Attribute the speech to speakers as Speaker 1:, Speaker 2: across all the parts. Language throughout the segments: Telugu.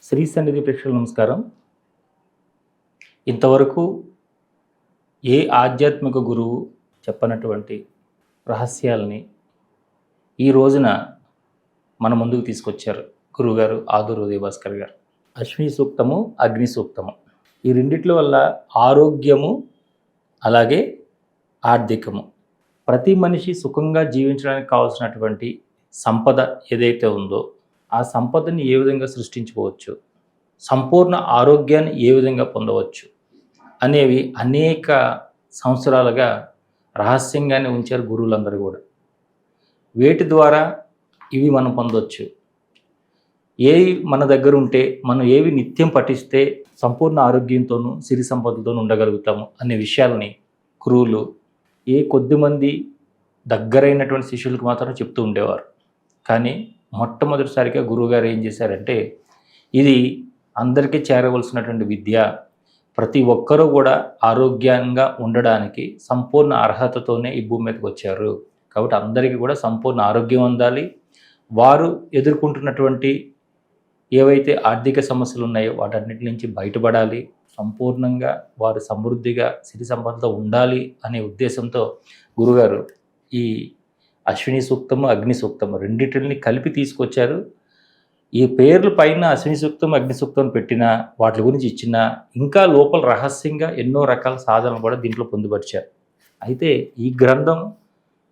Speaker 1: శ్రీ సన్నిధి ప్రేక్షకులకు నమస్కారం. ఇంతవరకు ఏ ఆధ్యాత్మిక గురువు చెప్పనటువంటి రహస్యాల్ని ఈ రోజున మన ముందుకు తీసుకొచ్చారు గురువుగారు ఆదూరు ఉదయభాస్కర్ గారు. అశ్విని సూక్తము, అగ్ని సూక్తము, ఈ రెండిట్ల వల్ల ఆరోగ్యము అలాగే ఆర్థికము, ప్రతి మనిషి సుఖంగా జీవించడానికి కావాల్సినటువంటి సంపద ఏదైతే ఉందో ఆ సంపదని ఏ విధంగా సృష్టించుకోవచ్చు, సంపూర్ణ ఆరోగ్యాన్ని ఏ విధంగా పొందవచ్చు అనేవి అనేక సంవత్సరాలుగా రహస్యంగానే ఉంచారు గురువులందరూ కూడా. వేటి ద్వారా ఇవి మనం పొందవచ్చు, ఏవి మన దగ్గర ఉంటే మనం ఏవి నిత్యం పఠిస్తే సంపూర్ణ ఆరోగ్యంతోనూ సిరి సంపదలతోనూ ఉండగలుగుతాము అనే విషయాలని గురువులు కొద్దిమంది దగ్గరైనటువంటి శిష్యులకు మాత్రం చెప్తూ ఉండేవారు. కానీ మొట్టమొదటిసారిగా గురువుగారు ఏం చేశారంటే, ఇది అందరికీ చేరవలసినటువంటి విద్య, ప్రతి ఒక్కరూ కూడా ఆరోగ్యంగా ఉండడానికి సంపూర్ణ అర్హతతోనే ఈ భూమి మీదకి వచ్చారు. కాబట్టి అందరికీ కూడా సంపూర్ణ ఆరోగ్యం అందాలి. వారు ఎదుర్కొంటున్నటువంటి ఏవైతే ఆర్థిక సమస్యలు ఉన్నాయో వాటన్నిటి నుంచి బయటపడాలి, సంపూర్ణంగా వారు సమృద్ధిగా సిరి సంపదతో ఉండాలి అనే ఉద్దేశంతో గురుగారు ఈ అశ్విని సూక్తము, అగ్ని సూక్తము రెండింటిని కలిపి తీసుకొచ్చారు. ఈ పేర్ల పైన అశ్విని సూక్తం, అగ్ని సూక్తం పెట్టినా, వాటి గురించి ఇచ్చినా, ఇంకా లోపల రహస్యంగా ఎన్నో రకాల సాధనలు కూడా దీంట్లో పొందుపరిచారు. అయితే ఈ గ్రంథం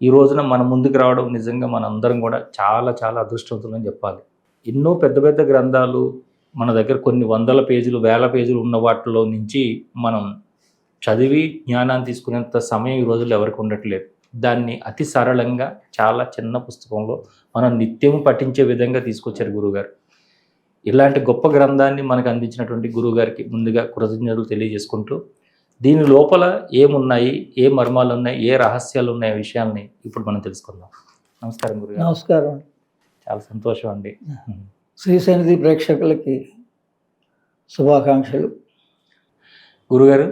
Speaker 1: ఈ రోజున మన ముందుకు రావడం నిజంగా మనందరం కూడా చాలా చాలా అదృష్టవంతులని చెప్పాలి. ఎన్నో పెద్ద పెద్ద గ్రంథాలు మన దగ్గర కొన్ని వందల పేజీలు, వేల పేజీలు ఉన్న వాటిలో నుంచి మనం చదివి జ్ఞానాన్ని తీసుకునేంత సమయం ఈ రోజుల్లో ఎవరికి ఉండట్లేదు. దాన్ని అతి సరళంగా చాలా చిన్న పుస్తకంలో మనం నిత్యం పఠించే విధంగా తీసుకొచ్చారు గురువుగారు. ఇలాంటి గొప్ప గ్రంథాన్ని మనకు అందించినటువంటి గురువుగారికి ముందుగా కృతజ్ఞతలు తెలియజేసుకుంటూ, దీని లోపల ఏమున్నాయి, ఏ మర్మాలు ఉన్నాయి, ఏ రహస్యాలు ఉన్నాయి విషయాల్ని ఇప్పుడు మనం తెలుసుకుందాం. నమస్కారం గురుగారు.
Speaker 2: నమస్కారం.
Speaker 1: చాలా సంతోషం అండి.
Speaker 2: శ్రీ సన్నిధి ప్రేక్షకులకి శుభాకాంక్షలు.
Speaker 1: గురుగారు,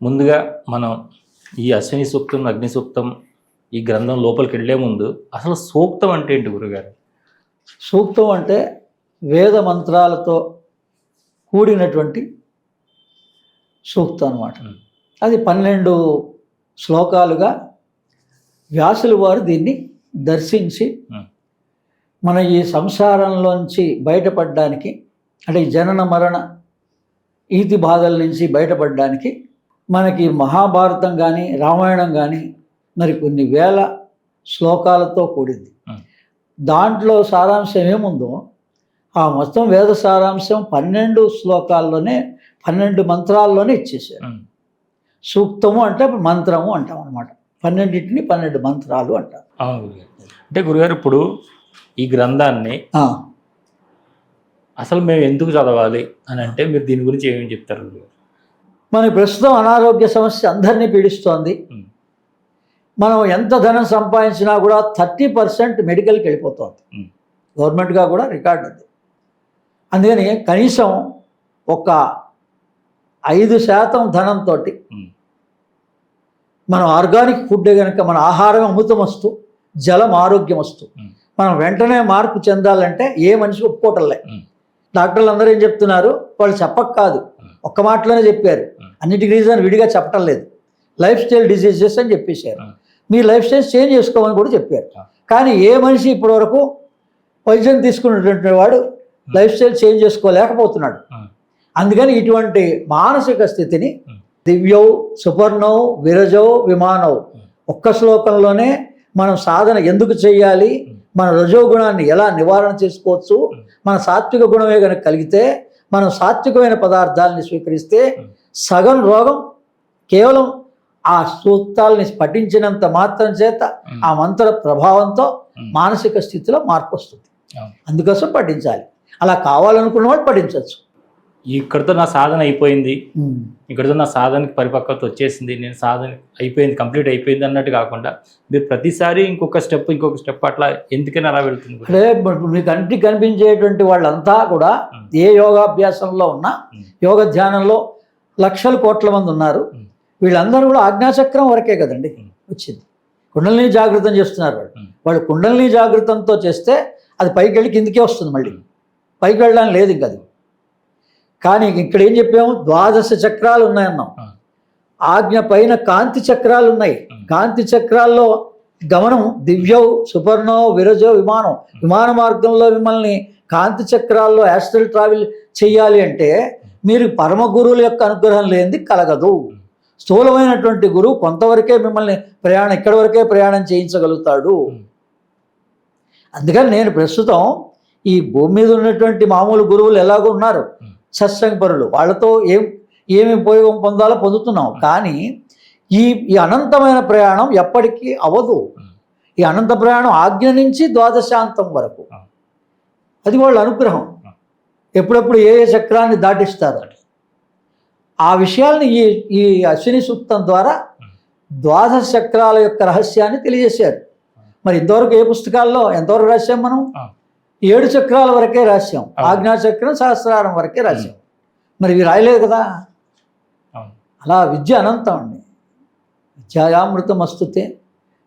Speaker 1: ముందుగా మనం ఈ అశ్విని సూక్తం, అగ్ని సూక్తం ఈ గ్రంథం లోపలికి వెళ్ళే ముందు అసలు సూక్తం అంటే ఏంటి గురుగారు?
Speaker 2: సూక్తం అంటే వేద మంత్రాలతో కూడినటువంటి సూక్తం అన్నమాట. అది 12 శ్లోకాలుగా వ్యాసులు వారు దీన్ని దర్శించి మన ఈ సంసారంలోంచి బయటపడడానికి, అంటే ఈ జనన మరణ ఈతి బాధల నుంచి బయటపడడానికి మనకి మహాభారతం కానీ రామాయణం కానీ మరి కొన్ని వేల శ్లోకాలతో కూడింది. దాంట్లో సారాంశం ఏముందో ఆ మొత్తం వేద సారాంశం 12 శ్లోకాల్లోనే 12 మంత్రాల్లోనే ఇచ్చేసారు. సూక్తము అంటే మంత్రము అంటాం అనమాట. 12టిని 12 మంత్రాలు అంటారు.
Speaker 1: అంటే గురుగారు, ఇప్పుడు ఈ గ్రంథాన్ని అసలు మేము ఎందుకు చదవాలి అని అంటే మీరు దీని గురించి ఏమేమి చెప్తారు గురుగారు?
Speaker 2: మనకి ప్రస్తుతం అనారోగ్య సమస్య అందరినీ పీడిస్తోంది. మనం ఎంత ధనం సంపాదించినా కూడా 30% మెడికల్కి వెళ్ళిపోతుంది. గవర్నమెంట్గా కూడా రికార్డు ఉంది. అందుకని కనీసం ఒక 5% ధనంతో మనం ఆర్గానిక్ ఫుడ్ కనుక, మన ఆహారం అమృతం వస్తూ, జలం ఆరోగ్యం వస్తూ, మనం వెంటనే మార్పు చెందాలంటే ఏ మనిషి ఒప్పుకోవటంలే. డాక్టర్లు అందరూ ఏం చెప్తున్నారు, వాళ్ళు చెప్పక కాదు, ఒక్క మాటలోనే చెప్పారు. అన్నిటికీ రీజన్ విడిగా చెప్పటం లేదు. లైఫ్ స్టైల్ డిసీజెస్ అని చెప్పేశారు. మీ లైఫ్ స్టైల్ చేంజ్ చేసుకోమని కూడా చెప్పారు. కానీ ఏ మనిషి ఇప్పటివరకు వైద్యం తీసుకున్నటువంటి వాడు లైఫ్ స్టైల్ చేంజ్ చేసుకోలేకపోతున్నాడు. అందుకని ఇటువంటి మానసిక స్థితిని దివ్యౌ సుపర్ణౌ విరజౌ విమానౌ ఒక్క శ్లోకంలోనే మనం సాధన ఎందుకు చేయాలి, మన రజోగుణాన్ని ఎలా నివారణ చేసుకోవచ్చు, మన సాత్విక గుణమే కనుక కలిగితే, మనం సాత్వికమైన పదార్థాలని స్వీకరిస్తే సగం రోగం కేవలం ఆ సూక్తాలని పఠించినంత మాత్రం చేత ఆ మంత్ర ప్రభావంతో మానసిక స్థితిలో మార్పు వస్తుంది. అందుకోసం పఠించాలి. అలా కావాలనుకున్న వాడు పఠించవచ్చు.
Speaker 1: ఇక్కడితో నా సాధన అయిపోయింది, ఇక్కడితో నా సాధనకి పరిపక్వత వచ్చేసింది, నేను సాధన అయిపోయింది, కంప్లీట్ అయిపోయింది అన్నట్టు కాకుండా మీరు ప్రతిసారి ఇంకొక స్టెప్ అట్లా ఎందుకని అలా వెళ్తుంది?
Speaker 2: అంటే మీ కంటికి కనిపించేటువంటి వాళ్ళంతా కూడా ఏ యోగాభ్యాసంలో ఉన్నా, యోగ ధ్యానంలో లక్షల కోట్ల మంది ఉన్నారు. వీళ్ళందరూ కూడా ఆజ్ఞాచక్రం వరకే కదండి వచ్చింది. కుండలిని జాగృతం చేస్తున్నారు వాళ్ళు. కుండలిని జాగృతంతో చేస్తే అది పైకి వెళ్ళి కిందికే వస్తుంది మళ్ళీ. పైకి వెళ్ళడానికి లేదు ఇంక అది. కానీ ఇక్కడ ఏం చెప్పాము, 12 చక్రాలు ఉన్నాయన్నాం. ఆజ్ఞ పైన కాంతి చక్రాలు ఉన్నాయి. కాంతి చక్రాల్లో గమనం దివ్యౌ సుపర్ణో విరజో విమానం. విమాన మార్గంలో మిమ్మల్ని కాంతి చక్రాల్లో యాస్ట్రల్ ట్రావెల్ చేయాలి అంటే మీరు పరమ గురువుల యొక్క అనుగ్రహం లేనిది కలగదు. స్థూలమైనటువంటి గురువు కొంతవరకే మిమ్మల్ని ఇక్కడి వరకే ప్రయాణం చేయించగలుగుతాడు. అందుకని నేను ప్రస్తుతం ఈ భూమి మీద ఉన్నటువంటి మామూలు గురువులు ఎలాగో ఉన్నారు, సత్సంగపరులు, వాళ్ళతో ఏమి ఉపయోగం పొందాలో పొందుతున్నాం. కానీ ఈ అనంతమైన ప్రయాణం ఎప్పటికీ అవదు. ఈ అనంత ప్రయాణం ఆజ్ఞ నుంచి ద్వాదశాంతం వరకు అది వాళ్ళ అనుగ్రహం. ఎప్పుడెప్పుడు ఏ చక్రాన్ని దాటిస్తారు ఆ విషయాల్ని ఈ అశ్విని సూక్తం ద్వారా 12 చక్రాల యొక్క రహస్యాన్ని తెలియజేశారు. మరి ఇంతవరకు ఏ పుస్తకాల్లో ఎంతవరకు రాశాం మనం? 7 చక్రాల వరకే రాశాం. ఆజ్ఞాచక్రం, సహస్రారం వరకే రాశాం. మరి ఇవి రాయలేదు కదా. అలా విద్య అనంతం అండి. విద్యాయామృతం అస్తుతే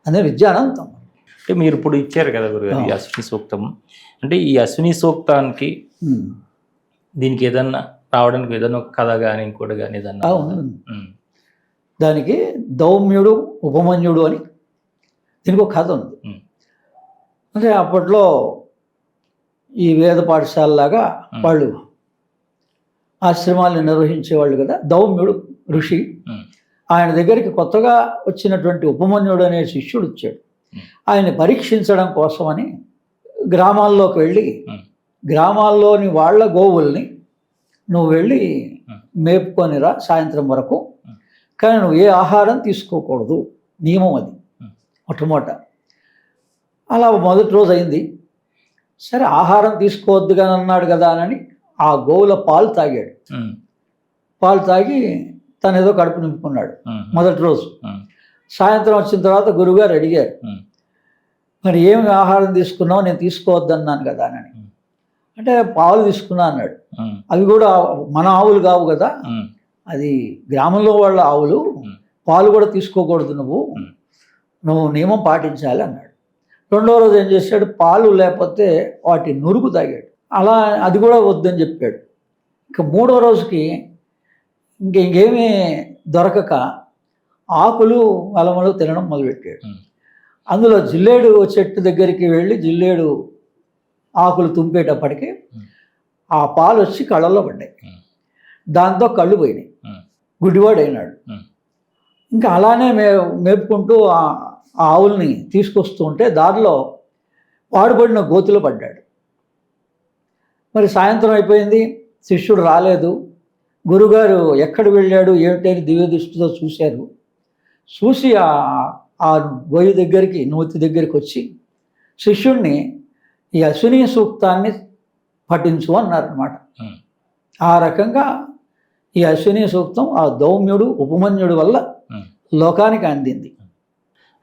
Speaker 2: అనే విద్య అనంతం.
Speaker 1: అంటే మీరు ఇప్పుడు ఇచ్చారు కదా గురుగారు ఈ అశ్విని సూక్తం. అంటే ఈ అశ్విని సూక్తానికి దీనికి ఏదన్నా రావడానికి ఏదైనా ఒక కథ కానీ ఇంకోటి కానీ ఏదన్నా?
Speaker 2: దానికి దౌమ్యుడు ఉపమన్యుడు అని దీనికి ఒక కథ ఉంది. అంటే అప్పట్లో ఈ వేద పాఠశాలలాగా వాళ్ళు ఆశ్రమాలను నిర్వహించేవాళ్ళు కదా. దౌమ్యుడు ఋషి, ఆయన దగ్గరికి కొత్తగా వచ్చినటువంటి ఉపమన్యుడు అనే శిష్యుడు వచ్చాడు. ఆయన్ని పరీక్షించడం కోసమని గ్రామాల్లోకి వెళ్ళి గ్రామాల్లోని వాళ్ళ గోవుల్ని నువ్వు వెళ్ళి మేపుకొనిరా సాయంత్రం వరకు, కానీ నువ్వు ఏ ఆహారం తీసుకోకూడదు, నియమం అది మొట్టమొదట. అలా మొదటి రోజు అయింది. సరే ఆహారం తీసుకోవద్దుగా అన్నాడు కదా అని ఆ గోవుల పాలు తాగాడు. పాలు తాగి తను ఏదో కడుపు నింపుకున్నాడు మొదటి రోజు. సాయంత్రం వచ్చిన తర్వాత గురువుగారు అడిగారు, మరి ఏమి ఆహారం తీసుకున్నావు? నేను తీసుకోవద్దన్నాను కదా అని. అంటే పాలు తీసుకున్నా అన్నాడు. అవి కూడా మన ఆవులు కావు కదా, అది గ్రామంలో వాళ్ళ ఆవులు, పాలు కూడా తీసుకోకూడదు, నువ్వు నియమం పాటించాలి అన్నాడు. రెండో రోజు ఏం చేశాడు, పాలు లేకపోతే వాటి నురుగు తాగాడు. అలా అది కూడా వద్దని చెప్పాడు. ఇక మూడో రోజుకి ఇంకేమీ దొరకక ఆకులు అలమలు తినడం మొదలుపెట్టాడు. అందులో జిల్లేడు చెట్టు దగ్గరికి వెళ్ళి జిల్లేడు ఆకులు తుంపేటప్పటికి ఆ పాలు వచ్చి కళ్ళల్లో పడ్డాయి. దాంతో కళ్ళు పోయినాయి, గుడ్డివాడు అయినాడు. ఇంకా అలానే మేపుకుంటూ ఆ ఆవుల్ని తీసుకొస్తూ ఉంటే దారిలో పాడుపడిన గోతిలో పడ్డాడు. మరి సాయంత్రం అయిపోయింది, శిష్యుడు రాలేదు. గురుగారు ఎక్కడ వెళ్ళాడు ఏమిటని దివ్య దృష్టితో చూశారు. చూసి ఆ గొయ్యి దగ్గరికి, నూతి దగ్గరికి వచ్చి శిష్యుడిని ఈ అశ్విని సూక్తాన్ని పఠించు అన్నారనమాట. ఆ రకంగా ఈ అశ్విని సూక్తం ఆ దౌమ్యుడు ఉపమన్యుడు వల్ల లోకానికి అందింది.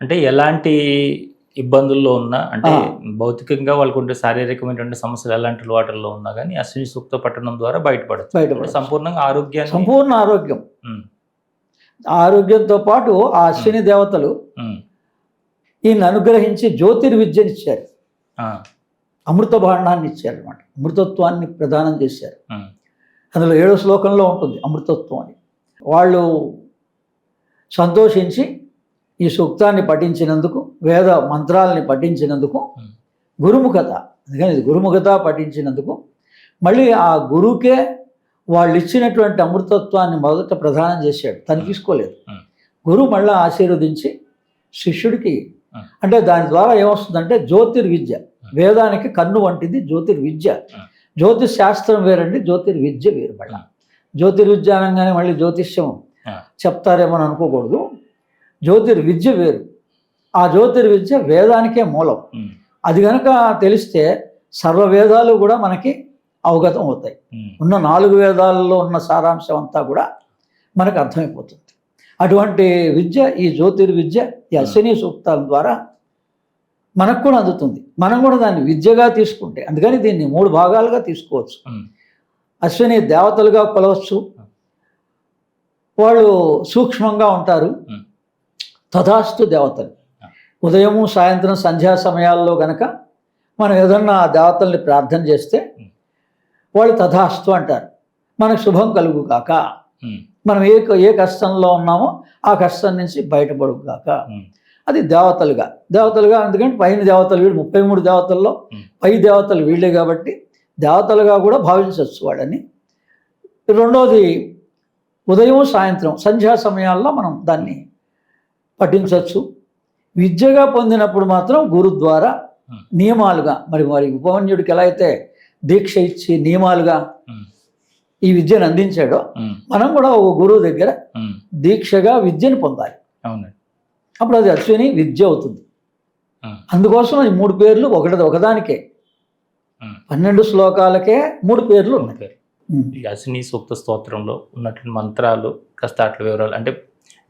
Speaker 1: అంటే ఎలాంటి ఇబ్బందుల్లో ఉన్నా, అంటే భౌతికంగా వాళ్ళకు ఉండే శారీరకమైనటువంటి సమస్యలు ఎలాంటి వాటిల్లో ఉన్నా కానీ అశ్విని సూక్త పఠనం ద్వారా బయటపడుతుంది. సంపూర్ణంగా ఆరోగ్యాన్ని, సంపూర్ణ ఆరోగ్యం,
Speaker 2: ఆరోగ్యంతో పాటు ఆ అశ్విని దేవతలు ఈయన అనుగ్రహించి జ్యోతిర్విద్యనిచ్చారు, అమృత భాండాన్ని ఇచ్చారు అనమాట. అమృతత్వాన్ని ప్రదానం చేశారు. అందులో 7వ శ్లోకంలో ఉంటుంది అమృతత్వం అని. వాళ్ళు సంతోషించి ఈ సూక్తాన్ని పఠించినందుకు, వేద మంత్రాలని పఠించినందుకు, గురుముఖత, అందుకని ఇది గురుముఖత పఠించినందుకు మళ్ళీ ఆ గురువుకే వాళ్ళు ఇచ్చినటువంటి అమృతత్వాన్ని మొదట ప్రదానం చేశాడు. తను తీసుకోలేదు. గురువు మళ్ళీ ఆశీర్వదించి శిష్యుడికి, అంటే దాని ద్వారా ఏమొస్తుందంటే జ్యోతిర్విద్య, వేదానికి కన్ను వంటిది జ్యోతిర్విద్య. జ్యోతిష్ శాస్త్రం వేరండి, జ్యోతిర్విద్య వేరు. మళ్ళీ జ్యోతిర్విద్య అనగానే మళ్ళీ జ్యోతిష్యం చెప్తారేమో అనుకోకూడదు. జ్యోతిర్విద్య వేరు. ఆ జ్యోతిర్విద్య వేదానికే మూలం. అది కనుక తెలిస్తే సర్వ వేదాలు కూడా మనకి అవగతం అవుతాయి. ఉన్న 4 వేదాలలో ఉన్న సారాంశం అంతా కూడా మనకు అర్థమైపోతుంది. అటువంటి విద్య ఈ జ్యోతిర్విద్య ఈ అశ్విని సూక్తాల ద్వారా మనకు కూడా అందుతుంది. మనం కూడా దాన్ని విద్యగా తీసుకుంటే, అందుకని దీన్ని 3 భాగాలుగా తీసుకోవచ్చు. అశ్విని దేవతలుగా కొలవచ్చు, వాళ్ళు సూక్ష్మంగా ఉంటారు. తథాస్తు దేవతలు ఉదయము సాయంత్రం సంధ్యా సమయాల్లో గనక మనం ఏదన్నా దేవతల్ని ప్రార్థన చేస్తే వాళ్ళు తథాస్తు అంటారు. మనకు శుభం కలుగు కాక,
Speaker 1: ఉమ్,
Speaker 2: మనం ఏ కష్టంలో ఉన్నామో ఆ కష్టం నుంచి బయటపడుగు కాక.
Speaker 1: ఉమ్,
Speaker 2: అది దేవతలుగా ఎందుకంటే పైన దేవతలు వీళ్ళు 33 దేవతల్లో పై దేవతలు వీళ్ళే కాబట్టి దేవతలుగా కూడా భావించవచ్చు వాళ్ళని. రెండోది ఉదయం సాయంత్రం సంధ్యా సమయాల్లో మనం దాన్ని పఠించవచ్చు. విద్యగా పొందినప్పుడు మాత్రం గురు ద్వారా నియమాలుగా మరి ఉపమన్యుడికి ఎలా అయితే దీక్ష ఇచ్చి నియమాలుగా
Speaker 1: ఉమ్,
Speaker 2: ఈ విద్యను అందించాడో
Speaker 1: ఉమ్,
Speaker 2: మనం కూడా ఓ గురువు దగ్గర
Speaker 1: ఉమ్,
Speaker 2: దీక్షగా విద్యను పొందాలి.
Speaker 1: అవునండి.
Speaker 2: అప్పుడు అది అశ్విని విద్య అవుతుంది.
Speaker 1: ఉమ్,
Speaker 2: అందుకోసం ఈ 3 పేర్లు ఒకదానికే
Speaker 1: ఉమ్,
Speaker 2: 12 శ్లోకాలకే 3 పేర్లు ఉన్నాయి.
Speaker 1: ఓకే. ఈ అశ్విని సూక్త స్తోత్రంలో ఉన్నటువంటి మంత్రాలు కాస్త అట్ల వివరాలు అంటే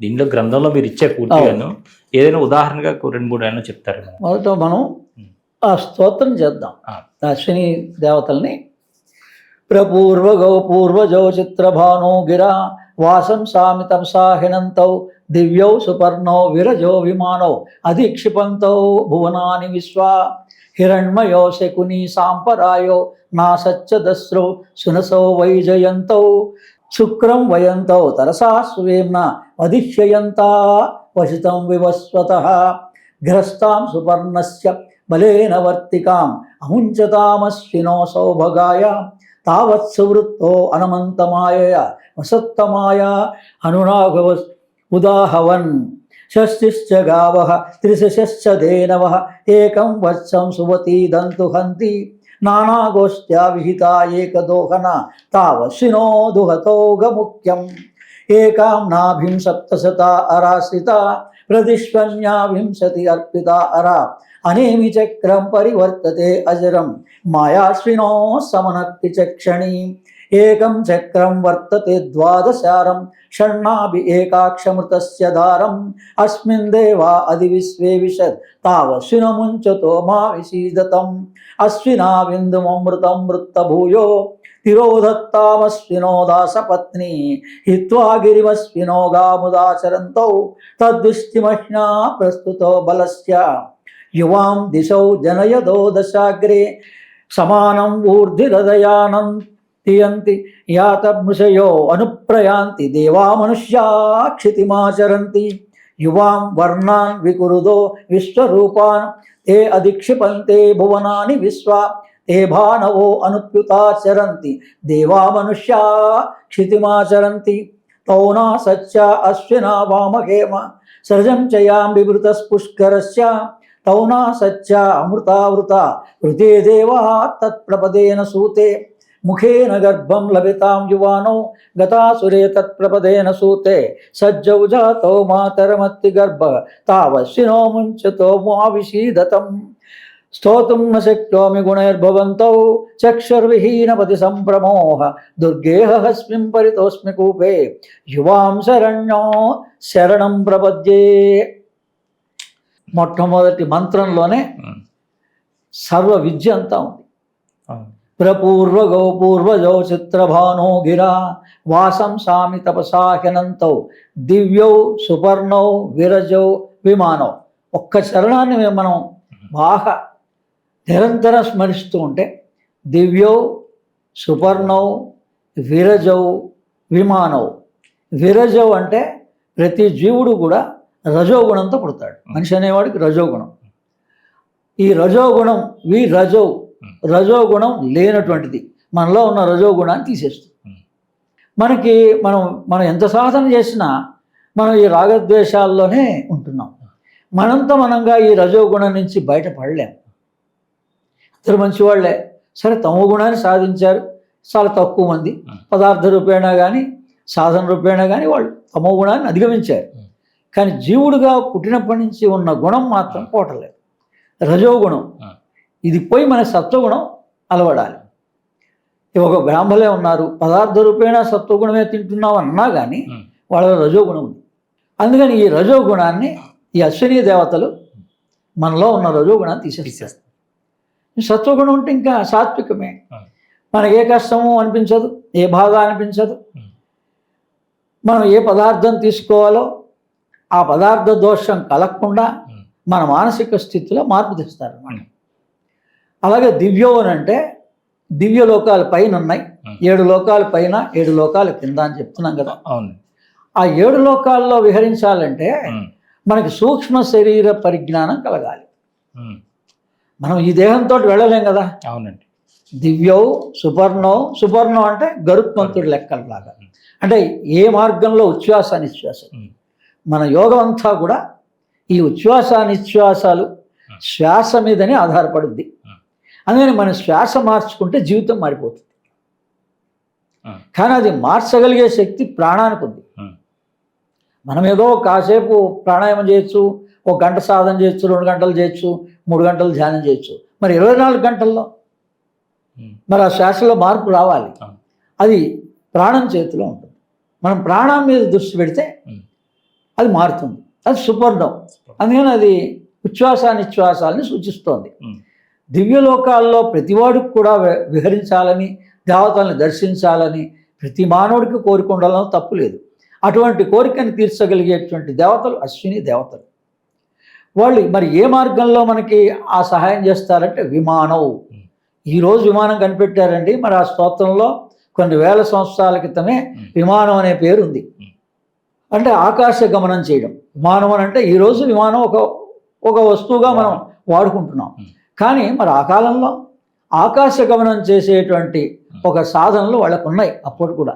Speaker 1: దీనిలో గ్రంథంలో మీరు ఇచ్చే పూర్తిగాను ఏదైనా ఉదాహరణగా 2-3 అయినా చెప్తారు.
Speaker 2: మొదట మనం ఆ స్తోత్రం చేద్దాం. అశ్విని దేవతల్ని ప్రపూర్వగౌ పూర్వజౌ చిత్రభానో గిరా వాసం సామితం సాహినంతౌ దివ్యౌ సుపర్ణౌ విరజో విమానౌ అధిక్షిపంతౌ భువనాని విశ్వా హిరణ్మయో శకుని సాంపరాయో నాసచ్చదస్రౌ సునసౌ వైజయంతౌ శుక్రం వయంతౌ తరసా సువేమ్న వదిష్యయంతా వసితం వివస్వతః గ్రస్తాం సుపర్ణస్య బలేన వర్తికాం అముంచతామశ్వినో సౌభగాయ తావత్సువృత్తో అనమంతమాయ వసత్తమాయ అనురాగవ ఉదాహవన్ షష్టిశ్చ గావః త్రిశశ్చ ధేనవః ఏకం వత్సం సువతీ దంతు హంతి నానాగోష్ఠ్యా విహితా ఏకదోహన తావశ్వినో దుహతోగముఖ్యం ఏకాం నాభిం సప్తశత అరాశ్రిత ప్రతిష్వన్యా వింశతి అర్పిత అరా అనేమి చక్రం పరివర్తతే అజరం మాయాశ్వినో సమనక్తి చక్షణి ఏకం చక్రం వర్తతే ద్వాదశారం షణ్ణాభి ఏకాక్షమృతస్య దారం అస్మిన్ దేవా అధి విశ్వే విశద్ తావశ్వినముంచతో మా విషీదతం అశ్వినా విందుమమృతం వృత్తభూయో తిరోధత్తామశ్వినో దాసపత్ని హిత్వా గిరిమశ్వినో గాముదాచరంతౌ తద్దుష్టిమహ్నా ప్రస్తుతో బలస్య యువాం దిశౌ జనయదో దశాగ్రే సమానం ఊర్ధిరదయానం తియంతి యాతమృషయో అనుప్రయాంతి దేవా మనుష్యా క్షితిమాచరంతి యువాం వర్ణాన్ వికురుదో విశ్వరూపాన్ తే అధిక్షిపంతే భువనాని విశ్వా తే భానవో అనుప్యుతాచరంతి దేవా మనుష్యా క్షితిమాచరంతి తౌనా సచ్చ అశ్వినా వామహేమ సృజం చయాం వివృతస్పుష్కరస్య తౌనా సచ్చ అమృతావృత ఋతే దేవా తత్ప్రపదేన సూతే ముఖేన గర్భం లభితాం యువానో గతాసురే తత్ప్రపదేన సూతే సజ్జౌ జాతో మాతరమత్తి గర్భ తావశ్వినో ముంచతో మా విషీదతం స్తోతుం న శక్నోమి గుణైర్భవంతౌ చక్షుర్విహీనపతి సంభ్రమోహ దుర్గేహ హస్మిన్ పరితోస్మి కూపే యువాం శరణ్యో శరణం ప్రపద్యే. మొట్టమొదటి మంత్రంలోనే సర్వ విద్య అంతా ఉంది. ప్రపూర్వగౌ పూర్వజౌ చిత్రభానో గిరా వాసం సామి తపసాహినంతౌ దివ్యౌ సుపర్ణౌ విరజౌ విమానౌ. ఒక్క చరణాన్ని మనం బాగా నిరంతరం స్మరిస్తూ ఉంటే దివ్యౌ సుపర్ణౌ విరజౌ విమానౌ. విరజౌ అంటే ప్రతి జీవుడు కూడా రజోగుణంతో పుడతాడు. మనిషి అనేవాడికి రజోగుణం. ఈ రజోగుణం రజోగుణం లేనటువంటిది మనలో ఉన్న రజోగుణాన్ని తీసేస్తుంది. మనం ఎంత సాధన చేసినా మనం ఈ రాగద్వేషాల్లోనే ఉంటున్నాం. మనంగా ఈ రజోగుణం నుంచి బయటపడలేం. ఇద్దరు మంచివాళ్లే, సరే తమో గుణాన్ని సాధించారు చాలా తక్కువ మంది. పదార్థ రూపేణా కానీ సాధన రూపేణా కానీ వాళ్ళు తమో గుణాన్ని అధిగమించారు. కానీ జీవుడుగా పుట్టినప్పటి నుంచి ఉన్న గుణం మాత్రం పోవట్లేదు, రజోగుణం. ఇది పోయి మన సత్వగుణం అలవడాలి. ఒక బ్రాహ్మలే ఉన్నారు, పదార్థ రూపేణా సత్వగుణమే తింటున్నాం అన్నా కానీ వాళ్ళ రజోగుణం ఉంది. అందుకని ఈ రజోగుణాన్ని ఈ అశ్విని దేవతలు మనలో ఉన్న రజోగుణాన్ని తీసేస్తారు. సత్వగుణం ఉంటే ఇంకా సాత్వికమే. మనకి ఏ కష్టము అనిపించదు, ఏ బాధ అనిపించదు. మనం ఏ పదార్థం తీసుకోవాలో ఆ పదార్థ దోషం కలగకుండా మన మానసిక స్థితిలో మార్పు తెస్తారు అన్నమాట. అలాగే దివ్యం అని అంటే దివ్య లోకాల పైన ఉన్నాయి, 7 లోకాల పైన 7 లోకాల కింద అని చెప్తున్నాం కదా.
Speaker 1: అవును.
Speaker 2: ఆ 7 లోకాల్లో విహరించాలంటే మనకి సూక్ష్మ శరీర పరిజ్ఞానం కలగాలి. మనం ఈ దేహంతో వెళ్ళలేం కదా.
Speaker 1: అవునండి.
Speaker 2: దివ్యౌ సుపర్ణం అంటే గరుత్మంతుడి లెక్కలాగా, అంటే ఏ మార్గంలో ఉచ్ఛ్వాస నిశ్వాసం. మన యోగం అంతా కూడా ఈ ఉచ్ఛ్వాస నిశ్వాసాలు శ్వాస మీదనే ఆధారపడుద్ది. అందుకని మనం శ్వాస మార్చుకుంటే జీవితం మారిపోతుంది. కానీ అది మార్చగలిగే శక్తి ప్రాణానికి ఉంది. మనం ఏదో కాసేపు ప్రాణాయామం చేయొచ్చు, 1 గంట సాధన చేయొచ్చు, 2 గంటలు చేయొచ్చు, 3 గంటలు ధ్యానం చేయొచ్చు. మరి 24 గంటల్లో మరి ఆ శ్వాసలో మార్పు రావాలి. అది ప్రాణం చేతిలో ఉంటుంది. మనం ప్రాణం మీద దృష్టి పెడితే అది మారుతుంది. అది సుపర్ణం. అందుకని అది ఉచ్ఛ్వాస నిశ్వాసాలని సూచిస్తోంది. దివ్యలోకాల్లో ప్రతివాడికి కూడా విహరించాలని, దేవతల్ని దర్శించాలని ప్రతి మానవుడికి కోరిక ఉండాలని తప్పు లేదు. అటువంటి కోరికని తీర్చగలిగేటువంటి దేవతలు అశ్విని దేవతలు. వాళ్ళు మరి ఏ మార్గంలో మనకి ఆ సహాయం చేస్తారంటే విమానం. ఈరోజు విమానం కనిపెట్టారండి. మరి ఆ స్తోత్రంలో కొన్ని వేల సంవత్సరాల క్రితమే విమానం అనే పేరు ఉంది. అంటే ఆకాశ గమనం చేయడం. విమానం అని అంటే ఈరోజు విమానం ఒక వస్తువుగా మనం వాడుకుంటున్నాం. కానీ మరి ఆ కాలంలో ఆకాశ గమనం చేసేటువంటి ఒక సాధనలు వాళ్ళకు ఉన్నాయి అప్పుడు కూడా.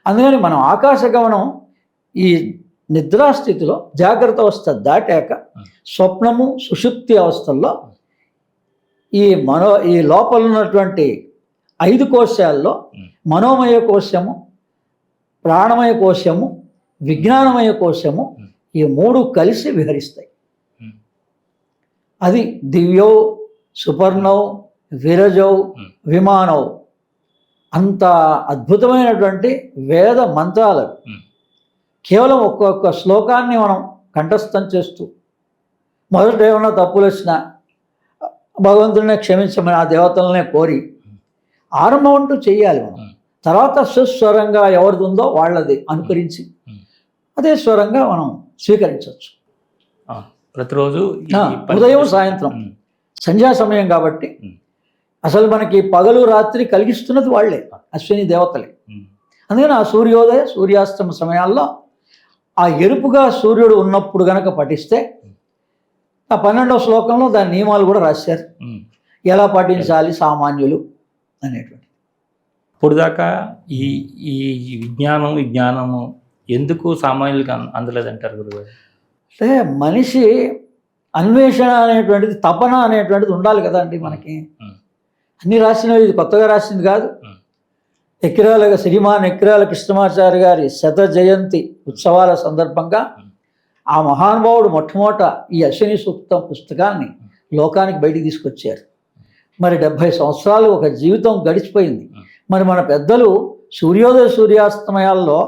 Speaker 2: అందుకని మనం ఆకాశ గమనం ఈ నిద్రాస్థితిలో జాగ్రత్త అవస్థ దాటాక స్వప్నము సుషుప్తి అవస్థల్లో ఈ లోపల ఉన్నటువంటి 5 కోశాల్లో మనోమయ కోశము, ప్రాణమయ కోశము, విజ్ఞానమయ కోశము, ఈ 3 కలిసి విహరిస్తాయి. అది దివ్యౌ సుపర్ణౌ విరజౌ విమానౌ. అంత అద్భుతమైనటువంటి వేద మంత్రాలు. కేవలం ఒక్కొక్క శ్లోకాన్ని మనం కంఠస్థం చేస్తూ మొదట ఏమన్నా తప్పులు వచ్చినా భగవంతుడినే క్షమించమని ఆ దేవతలనే కోరి ఆరంభం అంటూ చెయ్యాలి మనం. తర్వాత సుస్వరంగా ఎవరిది ఉందో వాళ్ళది అనుకరించి అదే స్వరంగా మనం స్వీకరించవచ్చు.
Speaker 1: ప్రతిరోజు
Speaker 2: ఉదయం సాయంత్రం సంధ్యా సమయం కాబట్టి అసలు మనకి పగలు రాత్రి కలిగిస్తున్నది వాళ్ళే, అశ్విని దేవతలే. అందుకని ఆ సూర్యోదయ సూర్యాస్తమ సమయాల్లో ఆ ఎరుపుగా సూర్యుడు ఉన్నప్పుడు గనక పఠిస్తే ఆ 12వ శ్లోకంలో దాని నియమాలు కూడా రాశారు, ఎలా పాటించాలి సామాన్యులు అనేటువంటి.
Speaker 1: ఇప్పుడు దాకా ఈ విజ్ఞానము ఎందుకు సామాన్యులకు అందలేదంటారు గురుగారు?
Speaker 2: అంటే మనిషి అన్వేషణ అనేటువంటిది, తపన అనేటువంటిది ఉండాలి కదండి మనకి. అన్ని రాసినవి ఇది కొత్తగా రాసింది కాదు. శ్రీమాన్ ఎక్కిరాల కృష్ణమాచారి గారి 100వ జయంతి ఉత్సవాల సందర్భంగా ఆ మహానుభావుడు మొట్టమొదట ఈ అశ్విని సూక్తం పుస్తకాన్ని లోకానికి బయటికి తీసుకొచ్చారు. మరి 70 సంవత్సరాలు ఒక జీవితం గడిచిపోయింది. మరి మన పెద్దలు సూర్యోదయ సూర్యాస్తమయాల్లో